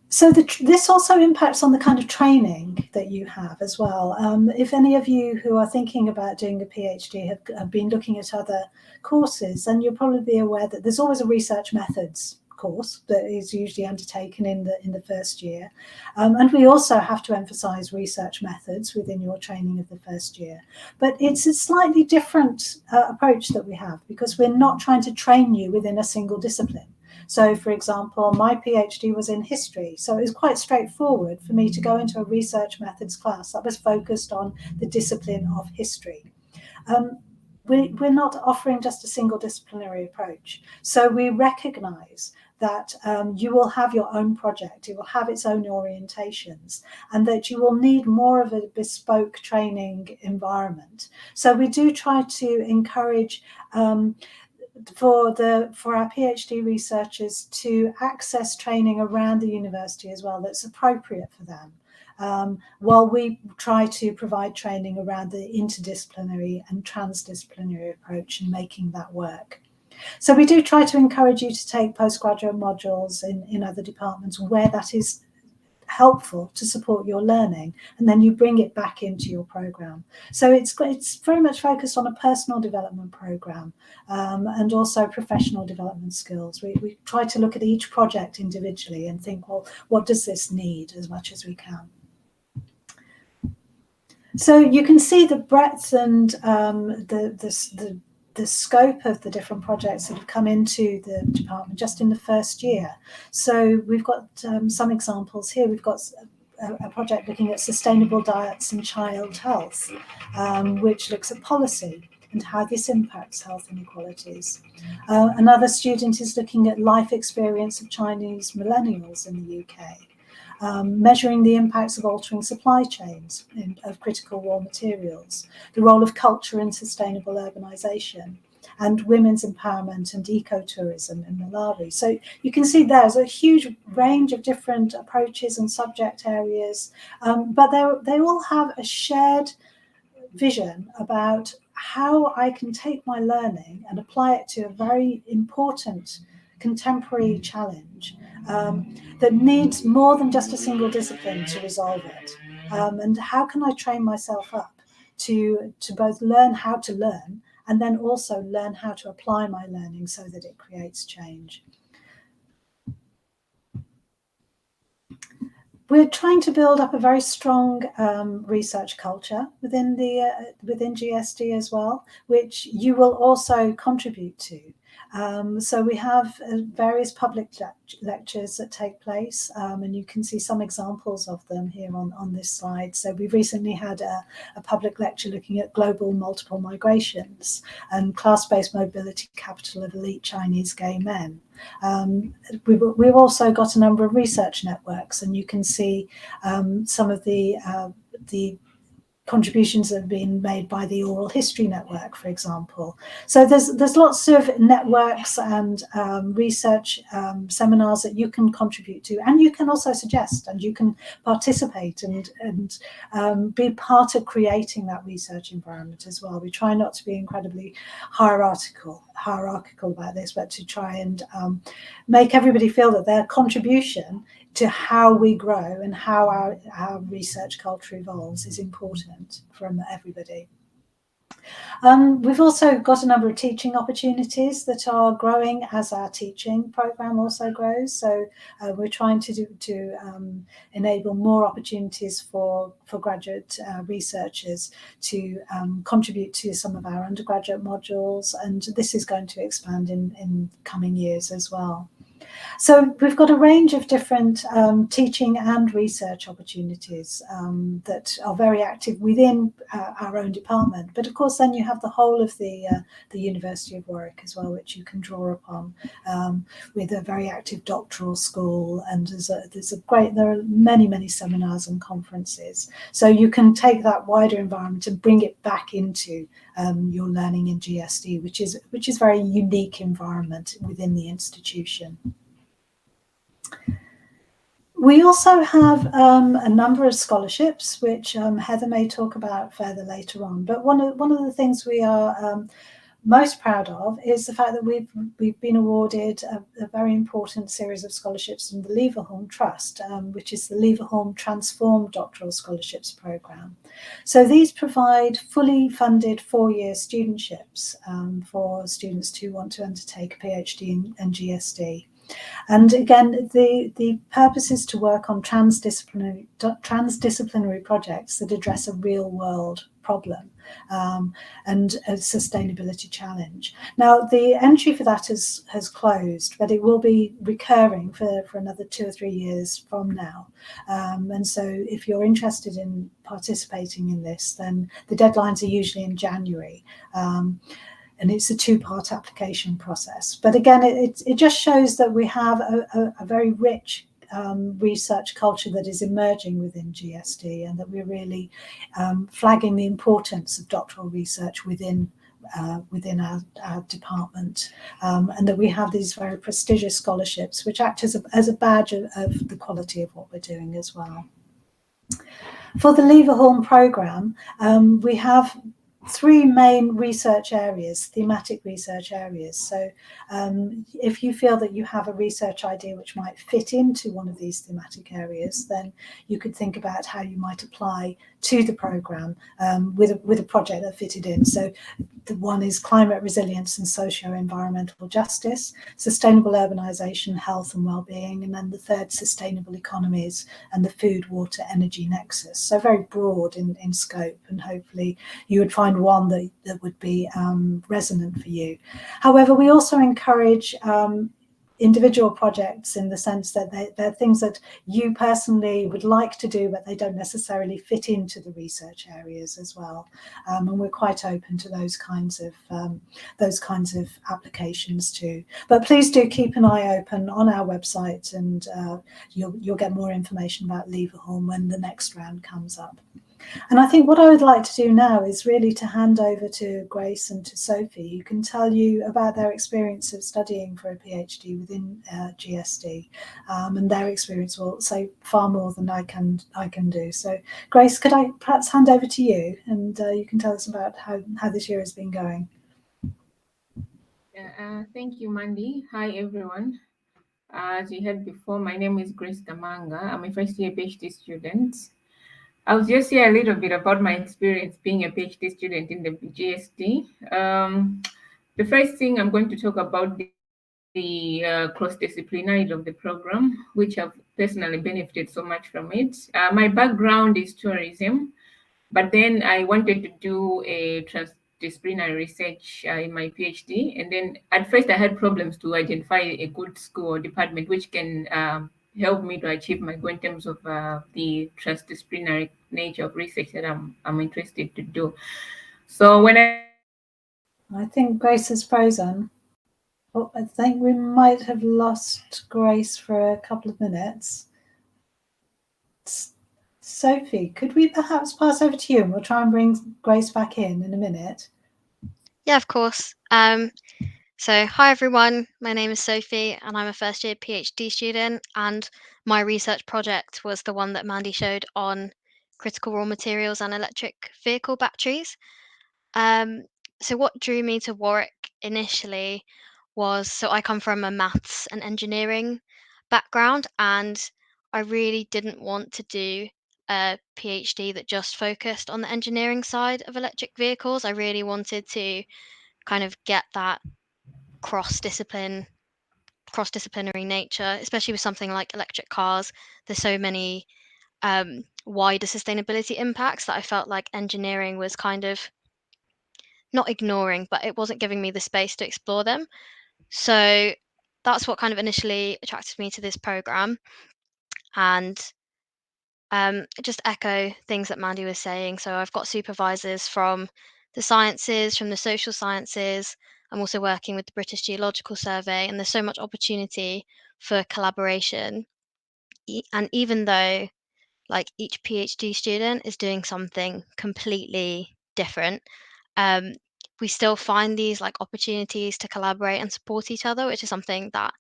So this also impacts on the kind of training that you have as well. If any of you who are thinking about doing a PhD have been looking at other courses, then you'll probably be aware that there's always a research methods course that is usually undertaken in the first year, and we also have to emphasize research methods within your training of the first year. But it's a slightly different approach that we have, because we're not trying to train you within a single discipline. So, for example, my PhD was in history, so it was quite straightforward for me to go into a research methods class that was focused on the discipline of history. We're not offering just a single disciplinary approach. So we recognise that you will have your own project, it will have its own orientations, and that you will need more of a bespoke training environment. So we do try to encourage for our PhD researchers to access training around the university as well that's appropriate for them, while we try to provide training around the interdisciplinary and transdisciplinary approach and making that work. So we do try to encourage you to take postgraduate modules in other departments where that is helpful to support your learning, and then you bring it back into your program. So it's very much focused on a personal development program, and also professional development skills. We try to look at each project individually and think, well, what does this need, as much as we can. So you can see the breadth and the scope of the different projects that have come into the department just in the first year. So we've got some examples here. We've got a project looking at sustainable diets and child health, which looks at policy and how this impacts health inequalities. Another student is looking at life experience of Chinese millennials in the UK. Measuring the impacts of altering supply chains of critical raw materials, the role of culture in sustainable urbanisation, and women's empowerment and ecotourism in Malawi. So you can see there's a huge range of different approaches and subject areas, but they all have a shared vision about how I can take my learning and apply it to a very important contemporary challenge that needs more than just a single discipline to resolve it. And how can I train myself up to both learn how to learn and then also learn how to apply my learning so that it creates change. We're trying to build up a very strong research culture within GSD as well, which you will also contribute to. So we have various public lectures that take place, and you can see some examples of them here on this slide. So we recently had a public lecture looking at global multiple migrations and class-based mobility capital of elite Chinese gay men. We've also got a number of research networks, and you can see some of the contributions that have been made by the Oral History Network, for example. So there's lots of networks and research seminars that you can contribute to, and you can also suggest, and you can participate and be part of creating that research environment as well. We try not to be incredibly hierarchical about this, but to try and make everybody feel that their contribution to how we grow and how our research culture evolves is important from everybody. We've also got a number of teaching opportunities that are growing as our teaching program also grows. So we're trying to enable more opportunities for graduate researchers to contribute to some of our undergraduate modules, and this is going to expand in coming years as well. So we've got a range of different teaching and research opportunities that are very active within our own department. But of course, then you have the whole of the University of Warwick as well, which you can draw upon with a very active doctoral school. And there are many seminars and conferences. So you can take that wider environment and bring it back into your learning in GSD, which is a very unique environment within the institution. We also have a number of scholarships, which Heather may talk about further later on. But one of the things we are most proud of is the fact that we've been awarded a very important series of scholarships from the Leverhulme Trust, which is the Leverhulme Transformed Doctoral Scholarships Programme. So these provide fully funded 4-year studentships for students who want to undertake a PhD in GSD. And again, the purpose is to work on transdisciplinary projects that address a real world problem and a sustainability challenge. Now, the entry for that has closed, but it will be recurring for another 2 or 3 years from now. And so if you're interested in participating in this, then the deadlines are usually in January. And it's a 2-part application process. But again, it just shows that we have a very rich research culture that is emerging within GSD, and that we're really flagging the importance of doctoral research within our department, and that we have these very prestigious scholarships, which act as a badge of the quality of what we're doing as well. For the Leverhulme programme, we have 3 main research areas, thematic research areas. So if you feel that you have a research idea which might fit into one of these thematic areas, then you could think about how you might apply to the programme with a project that fitted in. So the one is climate resilience and socio-environmental justice, sustainable urbanisation, health and well-being, and then the third, sustainable economies and the food, water, energy nexus. So very broad in scope, and hopefully you would find one that would be resonant for you. However, we also encourage individual projects in the sense that they're things that you personally would like to do, but they don't necessarily fit into the research areas as well. And we're quite open to those kinds of applications too. But please do keep an eye open on our website, and you'll get more information about Leverhulme when the next round comes up. And I think what I would like to do now is really to hand over to Grace and to Sophie, who can tell you about their experience of studying for a PhD within GSD, and their experience will say far more than I can do. So, Grace, could I perhaps hand over to you, and you can tell us about how this year has been going. Thank you, Mandy. Hi, everyone. As you heard before, my name is Grace Damanga. I'm a first-year PhD student. I'll just share a little bit about my experience being a PhD student in the GSD. The first thing I'm going to talk about the cross-disciplinarity of the program, which I've personally benefited so much from it. My background is tourism, but then I wanted to do a transdisciplinary research in my PhD. And then at first I had problems to identify a good school or department which can help me to achieve my goal in terms of the transdisciplinary nature of research that I'm interested to do. So when I think Grace is frozen. Oh, I think we might have lost Grace for a couple of minutes. Sophie, could we perhaps pass over to you, and we'll try and bring Grace back in a minute? Yeah, of course. So hi everyone, my name is Sophie and I'm a first year PhD student, and my research project was the one that Mandy showed on critical raw materials and electric vehicle batteries. So what drew me to Warwick initially was, so I come from a maths and engineering background, and I really didn't want to do a PhD that just focused on the engineering side of electric vehicles. I really wanted to kind of get that cross-disciplinary nature, especially with something like electric cars. There's so many wider sustainability impacts that I felt like engineering was kind of not ignoring, but it wasn't giving me the space to explore them. So that's what kind of initially attracted me to this program. And just echo things that Mandy was saying. So I've got supervisors from the sciences, from the social sciences. I'm also working with the British Geological Survey, and there's so much opportunity for collaboration. And even though like each PhD student is doing something completely different, we still find these like opportunities to collaborate and support each other, which is something that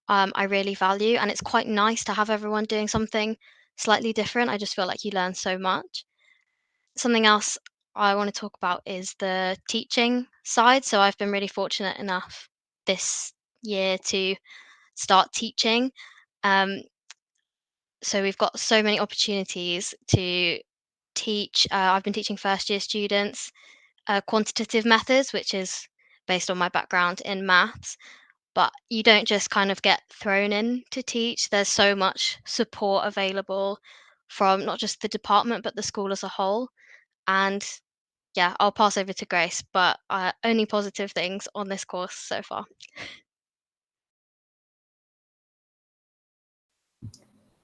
I really value, and it's quite nice to have everyone doing something slightly different. I just feel like you learn so much. Something else I want to talk about is the teaching side. So I've been really fortunate enough this year to start teaching. Um, so we've got so many opportunities to teach. I've been teaching first year students quantitative methods, which is based on my background in maths. But you don't just kind of get thrown in to teach. There's so much support available from not just the department, but the school as a whole. And yeah, I'll pass over to Grace, but only positive things on this course so far.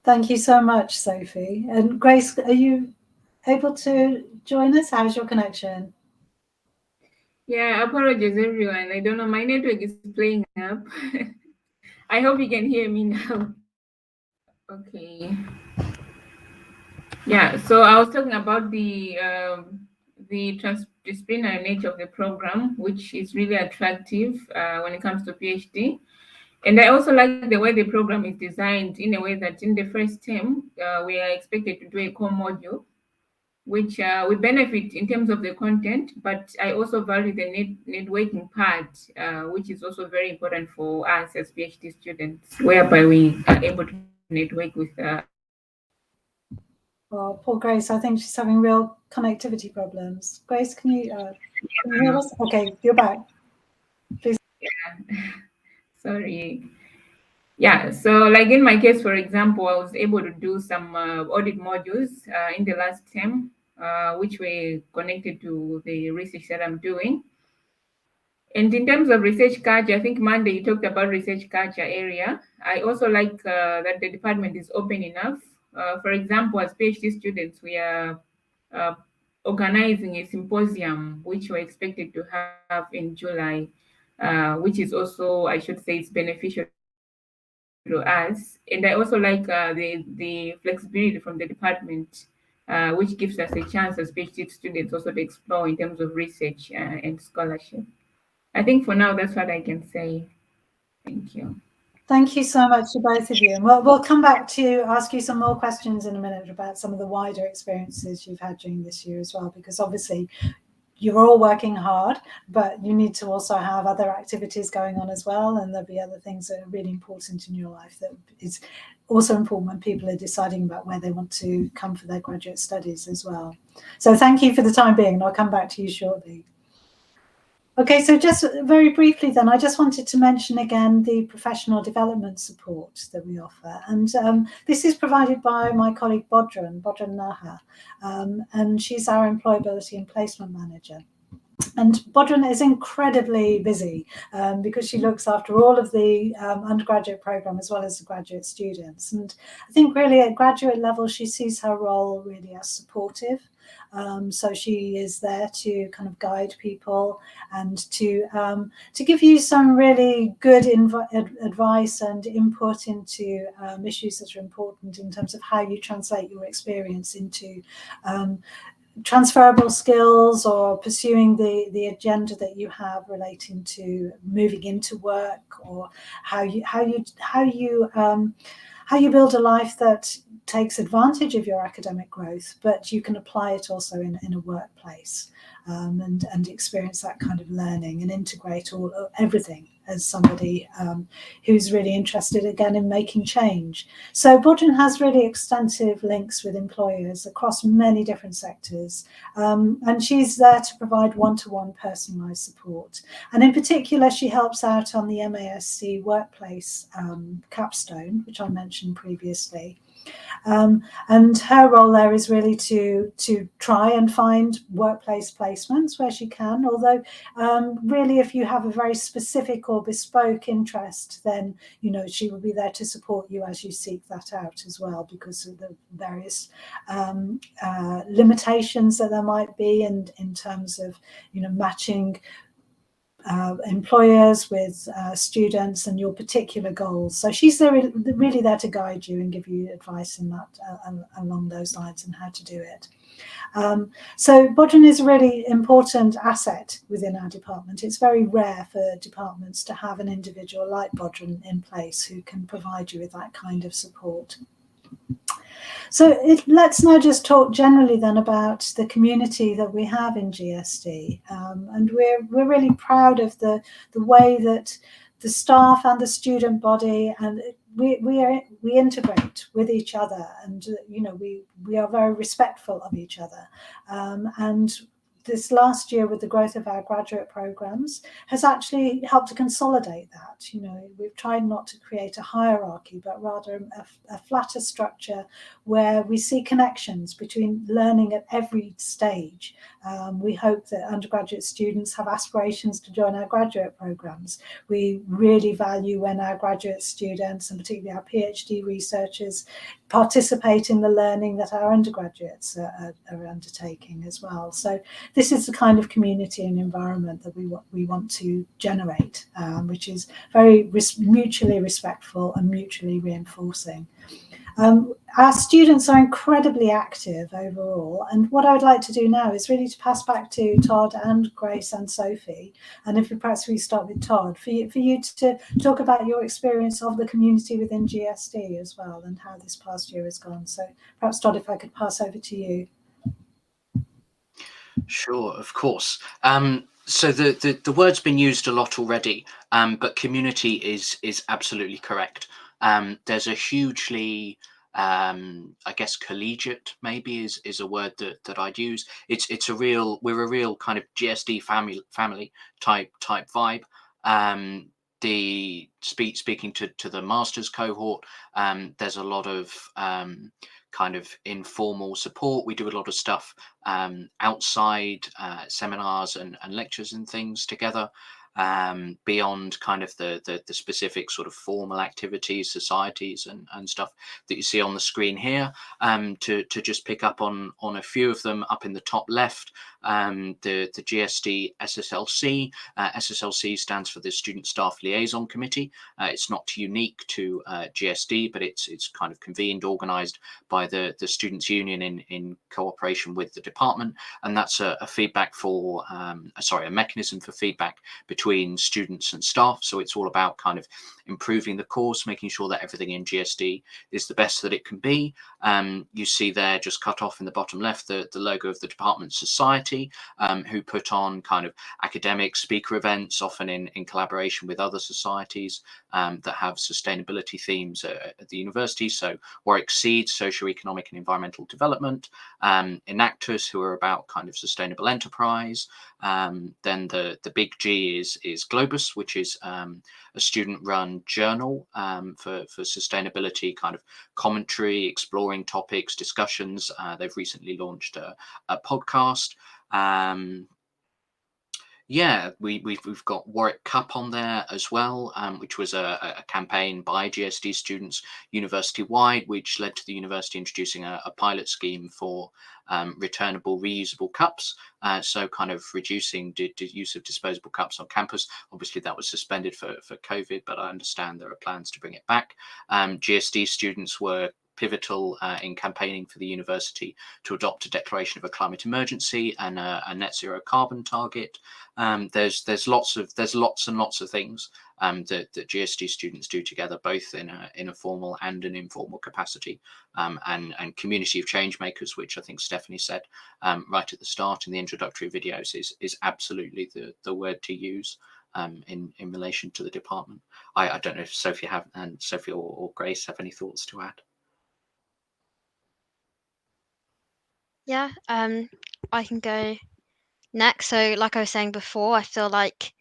Thank you so much, Sophie. And Grace, are you able to join us? How's your connection? Yeah, apologies everyone. I don't know, my network is playing up. I hope you can hear me now. Okay. Yeah, so I was talking about the transdisciplinary nature of the program, which is really attractive when it comes to PhD. And I also like the way the program is designed in a way that in the first term, we are expected to do a core module, which we benefit in terms of the content, but I also value the networking part, which is also very important for us as PhD students, whereby we are able to network with. Well, poor Grace, I think she's having real connectivity problems. Grace, can you hear us? Okay, you're back. Please. Yeah. Sorry. Yeah, so like in my case, for example, I was able to do some audit modules in the last term, which were connected to the research that I'm doing. And in terms of research culture, I think Monday you talked about research culture area. I also like that the department is open enough. For example, as PhD students, we are uh, organizing a symposium, which we're expected to have in July, which is also, I should say, it's beneficial to us. And I also like the flexibility from the department, which gives us a chance as PhD students also to explore in terms of research and scholarship. I think for now, that's what I can say. Thank you. Thank you so much to both of you. And we'll come back to ask you some more questions in a minute about some of the wider experiences you've had during this year as well, because obviously you're all working hard, but you need to also have other activities going on as well. And there'll be other things that are really important in your life that is also important when people are deciding about where they want to come for their graduate studies as well. So thank you for the time being, and I'll come back to you shortly. Okay, so just very briefly then, I just wanted to mention again the professional development support that we offer. And this is provided by my colleague Bodran Naha, and she's our employability and placement manager. And Bodran is incredibly busy because she looks after all of the undergraduate program as well as the graduate students. And I think really at graduate level, she sees her role really as supportive. So she is there to kind of guide people and to give you some really good advice and input into issues that are important in terms of how you translate your experience into transferable skills or pursuing the agenda that you have relating to moving into work, or how you build a life that takes advantage of your academic growth, but you can apply it also in a workplace and experience that kind of learning and integrate everything as somebody who's really interested again in making change. So Bodran has really extensive links with employers across many different sectors, and she's there to provide one-to-one personalised support. And in particular, she helps out on the MASC workplace capstone, which I mentioned previously. And her role there is really to try and find workplace placements where she can, although really if you have a very specific or bespoke interest, then she will be there to support you as you seek that out as well, because of the various limitations that there might be in terms of matching employers, with students, and your particular goals. So she's really there to guide you and give you advice in that along those lines and how to do it. So Bodhrán is a really important asset within our department. It's very rare for departments to have an individual like Bodhrán in place who can provide you with that kind of support. So let's now just talk generally then about the community that we have in GSD, and we're really proud of the way that the staff and the student body and we integrate with each other, and we are very respectful of each other, and this last year with the growth of our graduate programs has actually helped to consolidate that. We've tried not to create a hierarchy, but rather a flatter structure where we see connections between learning at every stage. We hope that undergraduate students have aspirations to join our graduate programs. We really value when our graduate students, and particularly our PhD researchers, participate in the learning that our undergraduates are undertaking as well. So this is the kind of community and environment that we want to generate, which is very mutually respectful and mutually reinforcing. Our students are incredibly active overall, and what I would like to do now is really to pass back to Todd and Grace and Sophie, and if perhaps we start with Todd, for you to talk about your experience of the community within GSD as well, and how this past year has gone. So perhaps Todd, if I could pass over to you. Sure, of course. So the word's been used a lot already, but community is absolutely correct. There's a hugely I guess collegiate maybe is a word that I'd use. We're a real kind of GSD family type vibe. Speaking to the masters cohort, there's a lot of kind of informal support. We do a lot of stuff outside seminars and lectures and things together, beyond kind of the specific sort of formal activities, societies and stuff that you see on the screen here. To just pick up on a few of them up in the top left, the GSD SSLC. SSLC stands for the Student Staff Liaison Committee. It's not unique to GSD, but it's kind of convened, organised by the Students' Union in cooperation with the department, and that's a mechanism for feedback between students and staff. So it's all about kind of improving the course, making sure that everything in GSD is the best that it can be. You see there, just cut off in the bottom left, the logo of the department society, who put on kind of academic speaker events, often in collaboration with other societies that have sustainability themes at the university. So Warwick Seeds, socioeconomic and environmental development, Enactus, who are about kind of sustainable enterprise. Then the big G is Globus, which is a student-run journal for sustainability kind of commentary, exploring topics, discussions. They've recently launched a podcast. We've got Warwick Cup on there as well, which was a campaign by GSD students university-wide, which led to the university introducing a pilot scheme for returnable, reusable cups. So kind of reducing the use of disposable cups on campus. Obviously, that was suspended for COVID, but I understand there are plans to bring it back. GSD students were pivotal in campaigning for the university to adopt a declaration of a climate emergency and a net zero carbon target. There's lots and lots of things that GSD students do together, both in a formal and an informal capacity, and community of change makers, which I think Stephanie said right at the start in the introductory videos, is absolutely the word to use in relation to the department. I don't know if Sophie or Grace have any thoughts to add. Yeah, I can go next. So like I was saying before, I feel like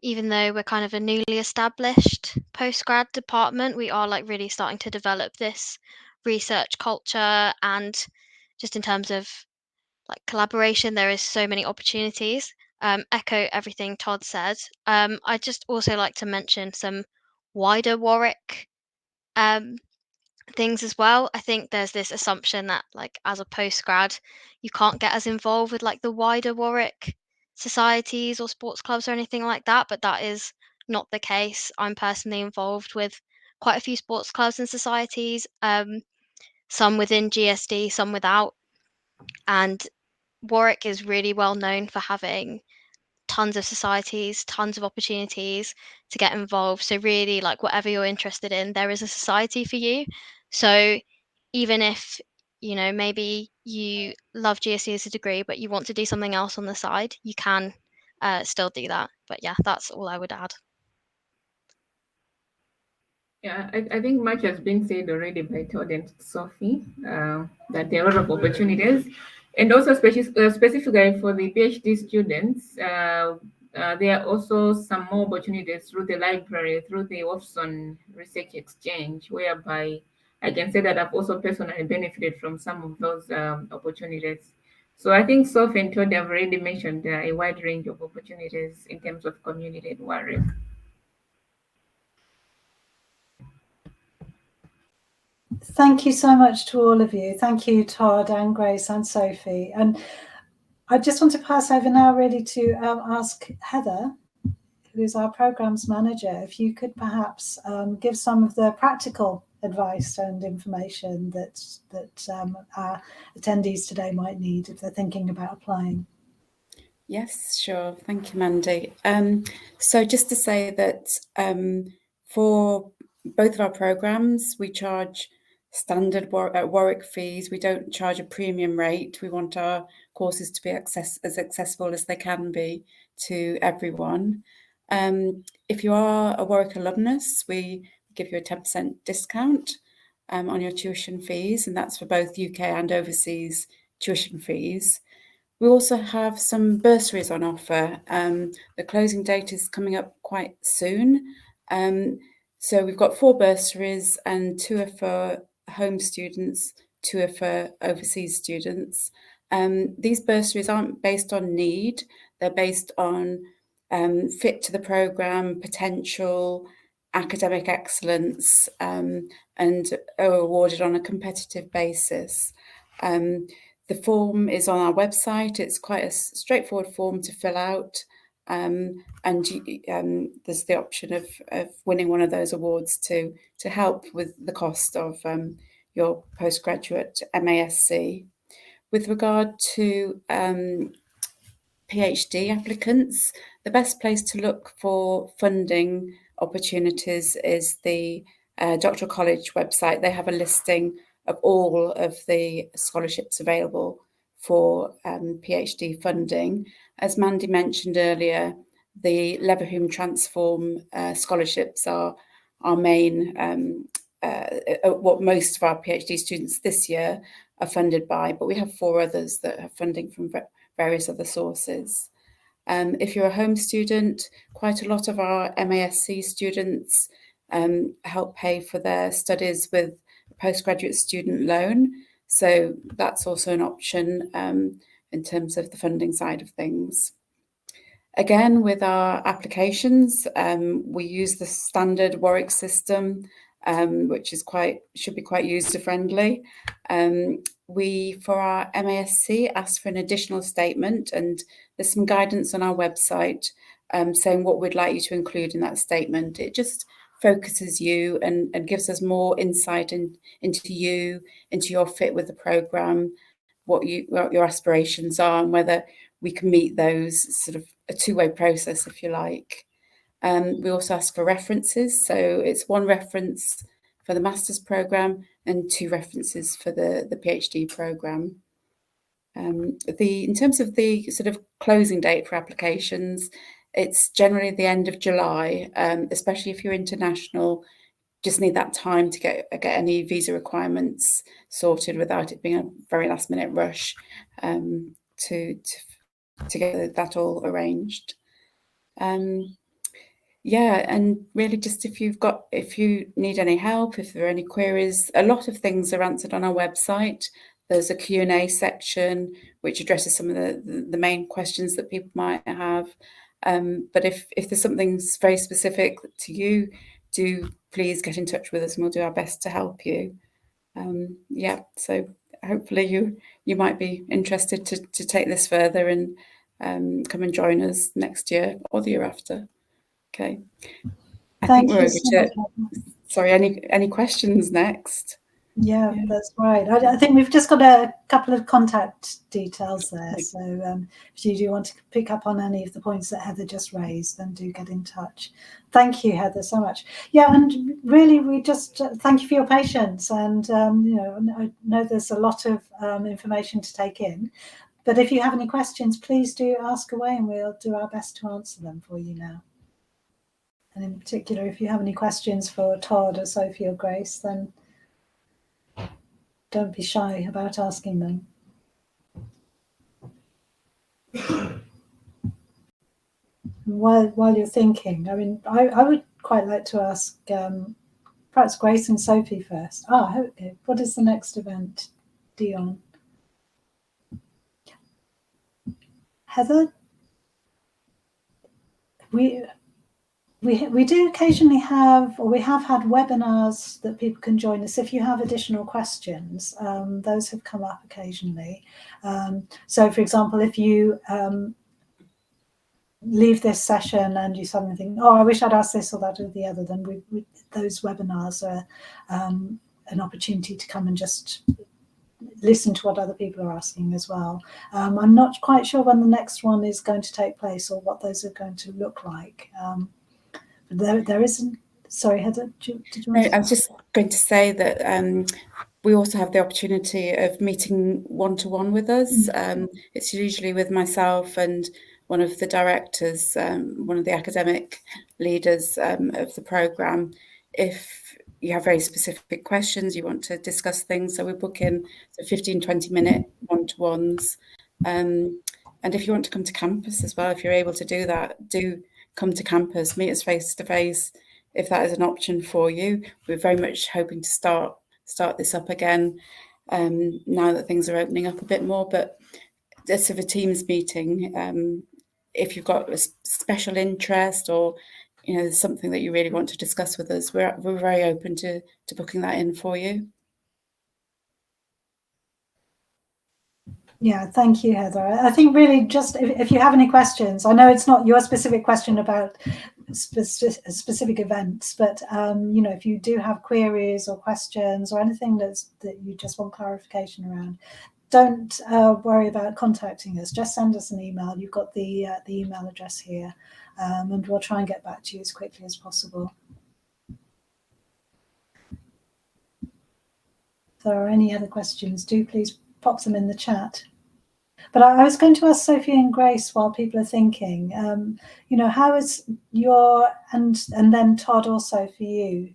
even though we're kind of a newly established postgrad department, we are like really starting to develop this research culture, and just in terms of like collaboration, there is so many opportunities. Echo everything Todd said. I'd just also like to mention some wider Warwick things as well. I think there's this assumption that like as a postgrad, you can't get as involved with like the wider Warwick societies or sports clubs or anything like that, but that is not the case. I'm personally involved with quite a few sports clubs and societies, some within GSD, some without. And Warwick is really well known for having tons of societies, tons of opportunities to get involved. So really, like, whatever you're interested in, there is a society for you. So even if, you know, maybe you love GSC as a degree, but you want to do something else on the side, you can still do that. But yeah, that's all I would add. Yeah, I think much has been said already by Todd and Sophie, that there are a lot of opportunities. And also specifically for the PhD students, there are also some more opportunities through the library, through the Wolfson Research Exchange, whereby I can say that I've also personally benefited from some of those opportunities. So I think Sophie and Todd have already mentioned a wide range of opportunities in terms of community work. Thank you so much to all of you. Thank you, Todd and Grace and Sophie. And I just want to pass over now really to ask Heather, who is our programs manager, if you could perhaps give some of the practical advice and information that our attendees today might need if they're thinking about applying. Yes, sure. Thank you, Mandy. So just to say that for both of our programs, we charge standard Warwick fees. We don't charge a premium rate. We want our courses to be as accessible as they can be to everyone. If you are a Warwick alumnus, we give you a 10% discount on your tuition fees, and that's for both UK and overseas tuition fees. We also have some bursaries on offer. The closing date is coming up quite soon. So we've got 4 bursaries, and 2 are for home students, 2 are for overseas students. These bursaries aren't based on need. They're based on fit to the programme, potential, academic excellence, and are awarded on a competitive basis. The form is on our website. It's quite a straightforward form to fill out, and there's the option of winning one of those awards to help with the cost of your postgraduate MASC. With regard to PhD applicants, the best place to look for funding opportunities is the Doctoral College website. They have a listing of all of the scholarships available for PhD funding. As Mandy mentioned earlier, the Leverhulme Transform scholarships are our main, what most of our PhD students this year are funded by, but we have 4 others that have funding from various other sources. If you're a home student, quite a lot of our MASC students help pay for their studies with a postgraduate student loan. So that's also an option in terms of the funding side of things. Again, with our applications, we use the standard Warwick system, which is should be quite user-friendly. We, for our MASC, ask for an additional statement, and there's some guidance on our website saying what we'd like you to include in that statement. It just focuses you and gives us more insight into you, into your fit with the programme, what your aspirations are, and whether we can meet those, sort of a two-way process, if you like. We also ask for references, so it's 1 reference for the master's programme and 2 references for the PhD programme. In terms of the sort of closing date for applications, it's generally the end of July, especially if you're international. Just need that time to get any visa requirements sorted without it being a very last minute rush to get that all arranged. Yeah, and really just if you need any help, if there are any queries, a lot of things are answered on our website. There's a Q&A section which addresses some of the main questions that people might have. But if there's something very specific to you, do please get in touch with us and we'll do our best to help you. Yeah, so hopefully you might be interested to take this further and come and join us next year or the year after. Okay. I Thank think we're you over so to, sorry, any questions next? Yeah, that's right. I think we've just got a couple of contact details there. So if you do want to pick up on any of the points that Heather just raised, then do get in touch. Thank you, Heather, so much. Yeah, and really, we just thank you for your patience. And, you know, I know there's a lot of information to take in. But if you have any questions, please do ask away and we'll do our best to answer them for you now. And in particular, if you have any questions for Todd or Sophie or Grace, then don't be shy about asking them. While you're thinking, I mean, I would quite like to ask perhaps Grace and Sophie first. Okay. What is the next event, Dion? Heather? We do occasionally have, or we have had webinars that people can join us if you have additional questions. Those have come up occasionally. So, for example, if you leave this session and you suddenly think, oh, I wish I'd asked this or that or the other, then those webinars are an opportunity to come and just listen to what other people are asking as well. I'm not quite sure when the next one is going to take place or what those are going to look like. There isn't. Sorry, Heather, did you want to... I was just going to say that we also have the opportunity of meeting one-to-one with us. It's usually with myself and one of the directors, one of the academic leaders of the programme. If you have very specific questions, you want to discuss things, so we book in 15-20-minute one-to-ones. And if you want to come to campus as well, if you're able to do that, do come to campus, meet us face to face, if that is an option for you. We're very much hoping to start this up again now that things are opening up a bit more. But this of a Teams meeting, if you've got a special interest or there's something that you really want to discuss with us, we're very open to booking that in for you. Yeah, thank you, Heather. I think really just if you have any questions, I know it's not your specific question about specific events, but if you do have queries or questions or anything that you just want clarification around, don't worry about contacting us. Just send us an email. You've got the email address here, and we'll try and get back to you as quickly as possible. If there are any other questions, do please pop them in the chat. But I was going to ask Sophie and Grace while people are thinking, how is your, and then Todd also for you,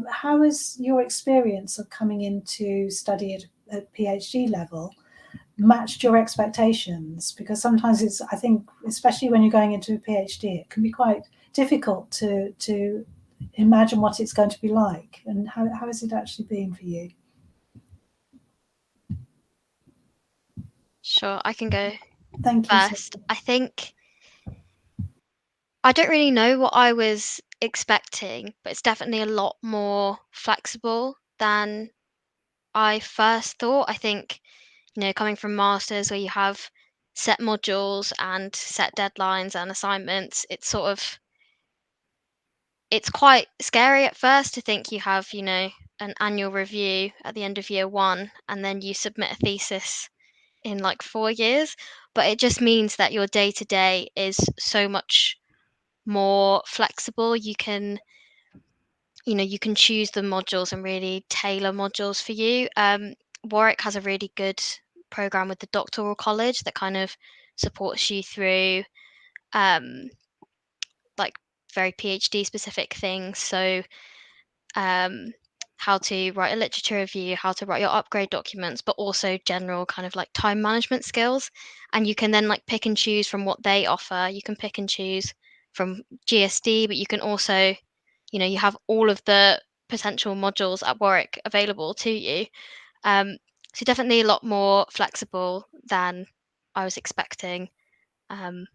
how is your experience of coming into study at PhD level matched your expectations? Because sometimes I think, especially when you're going into a PhD, it can be quite difficult to imagine what it's going to be like. And how has it actually been for you? Sure, I can go Thank you, first. I think I don't really know what I was expecting, but it's definitely a lot more flexible than I first thought. I think, coming from masters where you have set modules and set deadlines and assignments, it's quite scary at first to think you have, an annual review at the end of year one, and then you submit a thesis in like 4 years. But it just means that your day-to-day is so much more flexible. You can choose the modules and really tailor modules for you. Warwick has a really good program with the doctoral college that kind of supports you through like very PhD specific things. So how to write a literature review, how to write your upgrade documents, but also general kind of like time management skills. And you can then like pick and choose from what they offer. You can pick and choose from GSD, but you can also, you have all of the potential modules at Warwick available to you. So definitely a lot more flexible than I was expecting. But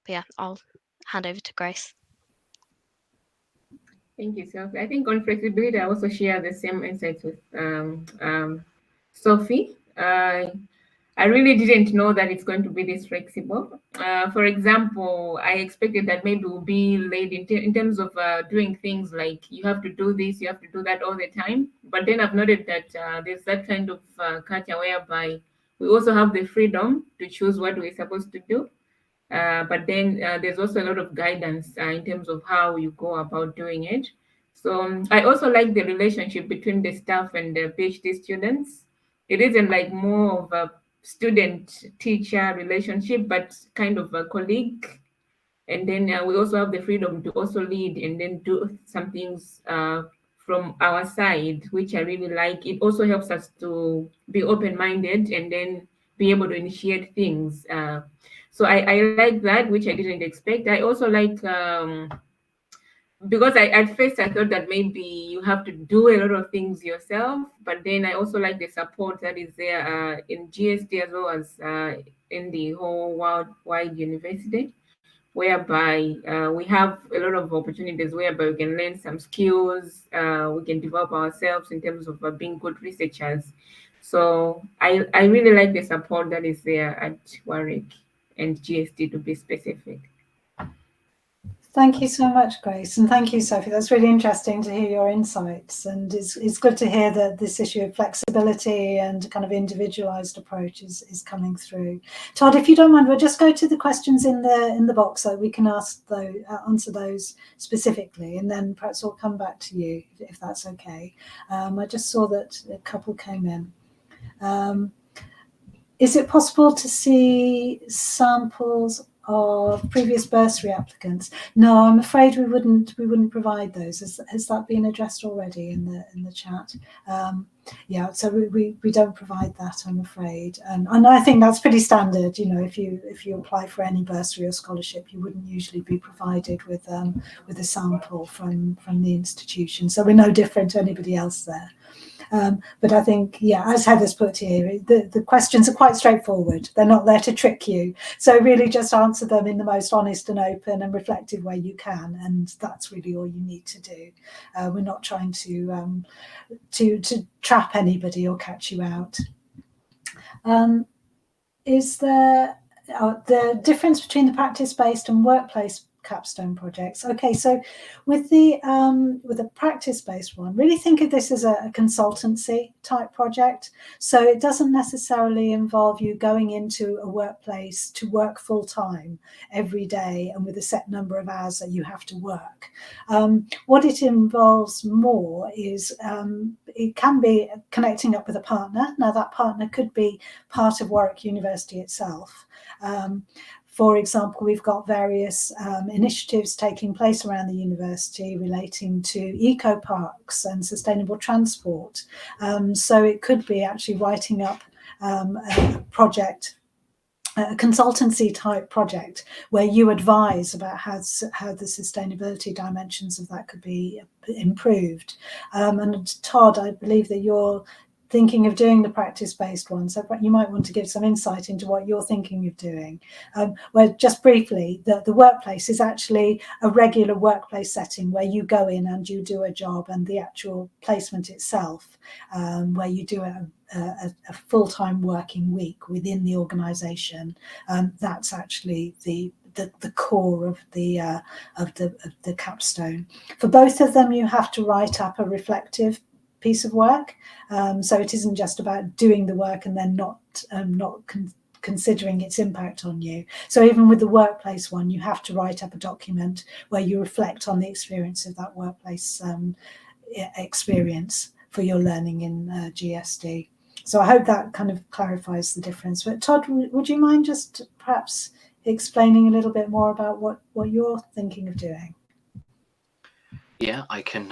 yeah, I'll hand over to Grace. Thank you, Sophie. I think on flexibility, I also share the same insights with Sophie. I really didn't know that it's going to be this flexible. For example, I expected that maybe it will be laid in terms of doing things like you have to do this, you have to do that all the time. But then I've noted that there's that kind of culture whereby we also have the freedom to choose what we're supposed to do. But then there's also a lot of guidance in terms of how you go about doing it. So I also like the relationship between the staff and the PhD students. It isn't like more of a student-teacher relationship, but kind of a colleague. And then we also have the freedom to also lead and then do some things from our side, which I really like. It also helps us to be open-minded and then be able to initiate things. So I like that, which I didn't expect. I also like, because at first I thought that maybe you have to do a lot of things yourself, but then I also like the support that is there in GSD as well as in the whole worldwide university, whereby we have a lot of opportunities whereby we can learn some skills, we can develop ourselves in terms of being good researchers. So I really like the support that is there at Warwick and GSD, to be specific. Thank you so much, Grace, and thank you, Sophie. That's really interesting to hear your insights, and it's good to hear that this issue of flexibility and kind of individualized approach is coming through. Todd, if you don't mind, we'll just go to the questions in the box so we can answer those specifically, and then perhaps we'll come back to you if that's okay. I just saw that a couple came in. Is it possible to see samples of previous bursary applicants? No, I'm afraid we wouldn't provide those. Has that been addressed already in the chat? Yeah, so we don't provide that, I'm afraid, and I think that's pretty standard. You know, if you apply for any bursary or scholarship, you wouldn't usually be provided with a sample from the institution. So we're no different to anybody else there. But I think, yeah, as Heather's put here, the questions are quite straightforward. They're not there to trick you. So really just answer them in the most honest and open and reflective way you can. And that's really all you need to do. We're not trying to trap anybody or catch you out. Is there the difference between the practice-based and workplace capstone projects? Okay, so with the practice-based one, really think of this as a consultancy type project. So it doesn't necessarily involve you going into a workplace to work full-time every day and with a set number of hours that you have to work. What it involves more is it can be connecting up with a partner. Now that partner could be part of Warwick University itself. For example, we've got various initiatives taking place around the university relating to eco parks and sustainable transport. So it could be actually writing up a project, a consultancy type project, where you advise about how the sustainability dimensions of that could be improved. And Todd, I believe that you're thinking of doing the practice-based one, so you might want to give some insight into what you're thinking of doing. Well, just briefly, the workplace is actually a regular workplace setting where you go in and you do a job, and the actual placement itself, where you do a full-time working week within the organisation. That's actually the core of the capstone. For both of them, you have to write up a reflective piece of work, so it isn't just about doing the work and then not considering its impact on you. So even with the workplace one, you have to write up a document where you reflect on the experience of that workplace experience for your learning in GSD. So I hope that kind of clarifies the difference. But Todd, would you mind just perhaps explaining a little bit more about what you're thinking of doing? Yeah, I can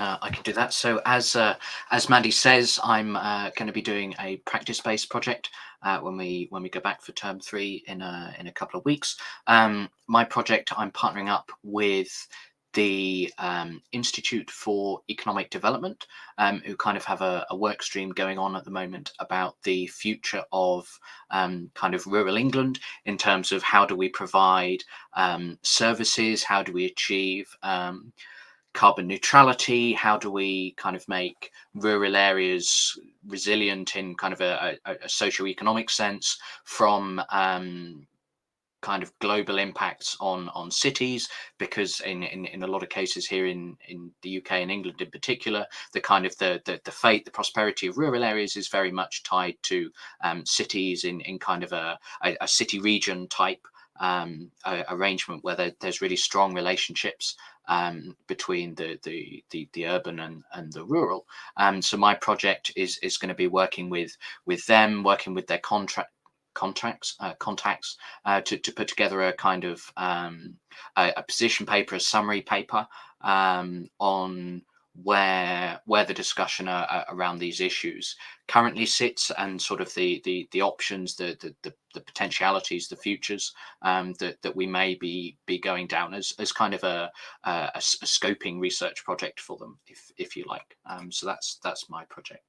do that. So as Mandy says, I'm going to be doing a practice-based project when we go back for term 3 in a couple of weeks. My project, I'm partnering up with the Institute for Economic Development, who kind of have a work stream going on at the moment about the future of kind of rural England in terms of how do we provide services, how do we achieve carbon neutrality? How do we kind of make rural areas resilient in kind of a socio-economic sense from kind of global impacts on cities? Because in a lot of cases here in the UK and England in particular, the kind of the fate, the prosperity of rural areas is very much tied to cities in kind of a city region type arrangement where there's really strong relationships between the urban and the rural. So my project is going to be working with them, working with their contacts to put together a kind of a position paper, a summary paper on where the discussion around these issues currently sits, and sort of the options, the potentialities, the futures that we may be going down as kind of a scoping research project for them, if you like. So that's my project.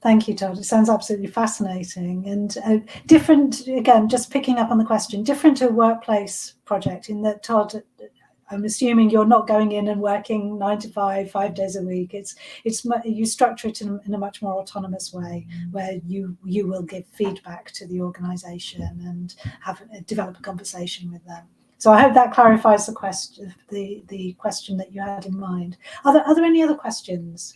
Thank you, Todd. It sounds absolutely fascinating and different. Again, just picking up on the question, different to a workplace project in that, Todd, I'm assuming you're not going in and working 9 to 5, 5 days a week. It's you structure it in a much more autonomous way, where you will give feedback to the organisation and develop a conversation with them. So I hope that clarifies the question that you had in mind. Are there any other questions?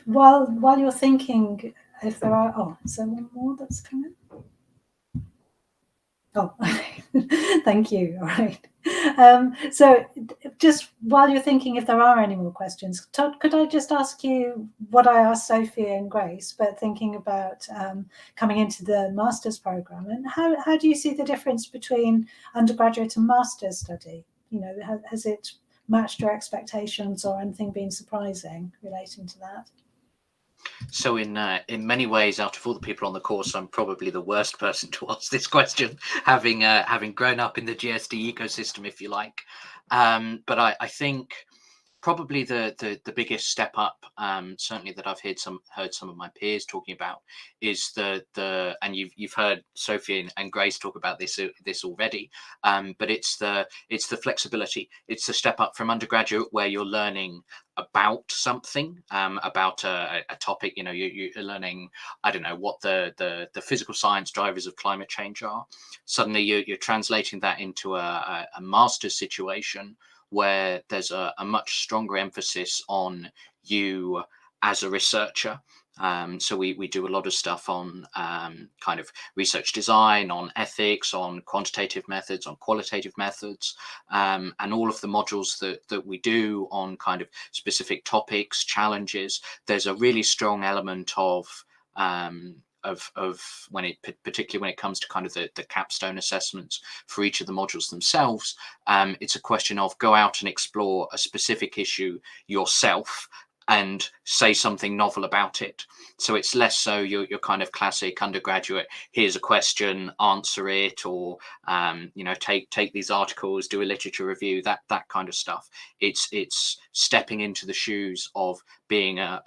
While you're thinking, if there are, is there one more that's coming? Oh, thank you. All right. So just while you're thinking, if there are any more questions, Todd, could I just ask you what I asked Sophie and Grace, but thinking about coming into the master's program, and how do you see the difference between undergraduate and master's study? You know, has it matched your expectations, or anything been surprising relating to that? So in many ways, out of all the people on the course, I'm probably the worst person to ask this question, having grown up in the GSD ecosystem, if you like. But I think probably the biggest step up, certainly that I've heard some of my peers talking about, is and you've heard Sophie and Grace talk about this already, but it's the flexibility. It's the step up from undergraduate, where you're learning about something, about a topic. You know, you're learning, I don't know, what the physical science drivers of climate change are. Suddenly you're translating that into a master's situation, where there's a much stronger emphasis on you as a researcher. So we do a lot of stuff on kind of research design, on ethics, on quantitative methods, on qualitative methods, and all of the modules that we do on kind of specific topics, challenges. There's a really strong element of particularly when it comes to kind of the capstone assessments for each of the modules themselves. It's a question of go out and explore a specific issue yourself and say something novel about it. So it's less so your kind of classic undergraduate, here's a question, answer it, or take these articles, do a literature review, that kind of stuff. It's stepping into the shoes of being a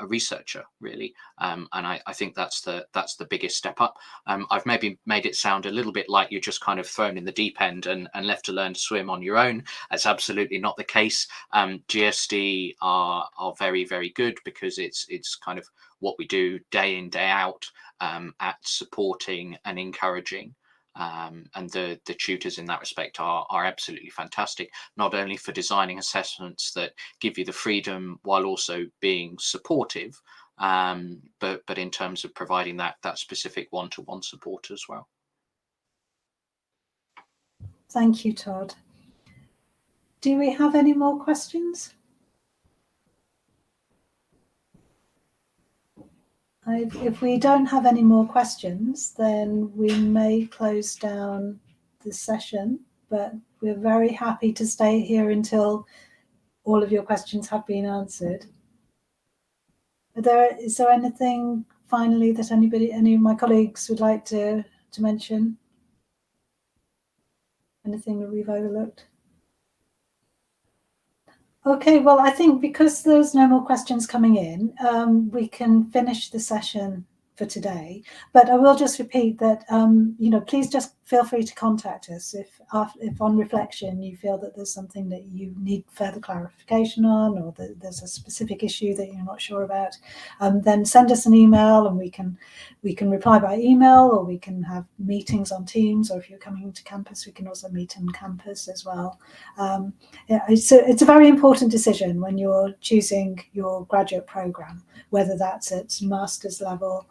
researcher, really, and I think that's the biggest step up. I've maybe made it sound a little bit like you're just kind of thrown in the deep end and left to learn to swim on your own. That's absolutely not the case. GSD are very, very good, because it's kind of what we do day in, day out, at supporting and encouraging. And the tutors in that respect are absolutely fantastic, not only for designing assessments that give you the freedom while also being supportive, but in terms of providing that specific one-to-one support as well. Thank you, Todd. Do we have any more questions? If we don't have any more questions, then we may close down the session, but we're very happy to stay here until all of your questions have been answered. Is there anything finally that any of my colleagues would like to mention? Anything that we've overlooked? Okay, well, I think because there's no more questions coming in, we can finish the session for today. But I will just repeat that, please just feel free to contact us if on reflection you feel that there's something that you need further clarification on, or that there's a specific issue that you're not sure about. Then send us an email, and we can reply by email, or we can have meetings on Teams, or if you're coming to campus, we can also meet on campus as well. It's a very important decision when you're choosing your graduate program, whether that's at master's level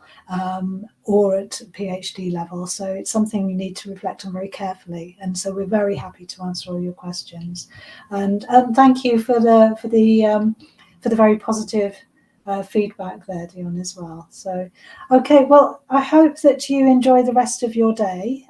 or at PhD level. So it's something you need to reflect on very carefully. And so we're very happy to answer all your questions. And thank you for the very positive feedback there, Dion, as well. So, okay, well, I hope that you enjoy the rest of your day,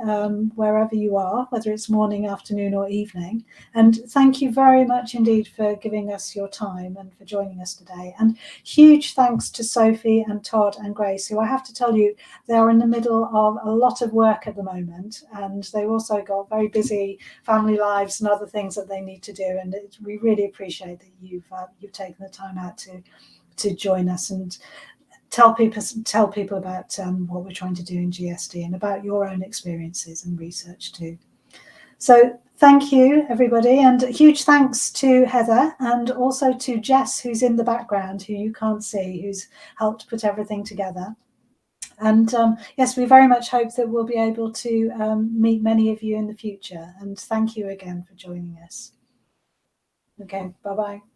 wherever you are, whether it's morning, afternoon, or evening. And thank you very much indeed for giving us your time and for joining us today. And huge thanks to Sophie and Todd and Grace, who I have to tell you, they are in the middle of a lot of work at the moment, and they've also got very busy family lives and other things that they need to do. And we really appreciate that you've taken the time out to join us and tell people about what we're trying to do in GSD and about your own experiences and research too. So thank you, everybody, and a huge thanks to Heather, and also to Jess, who's in the background, who you can't see, who's helped put everything together. And yes, we very much hope that we'll be able to meet many of you in the future. And thank you again for joining us. Okay, bye-bye.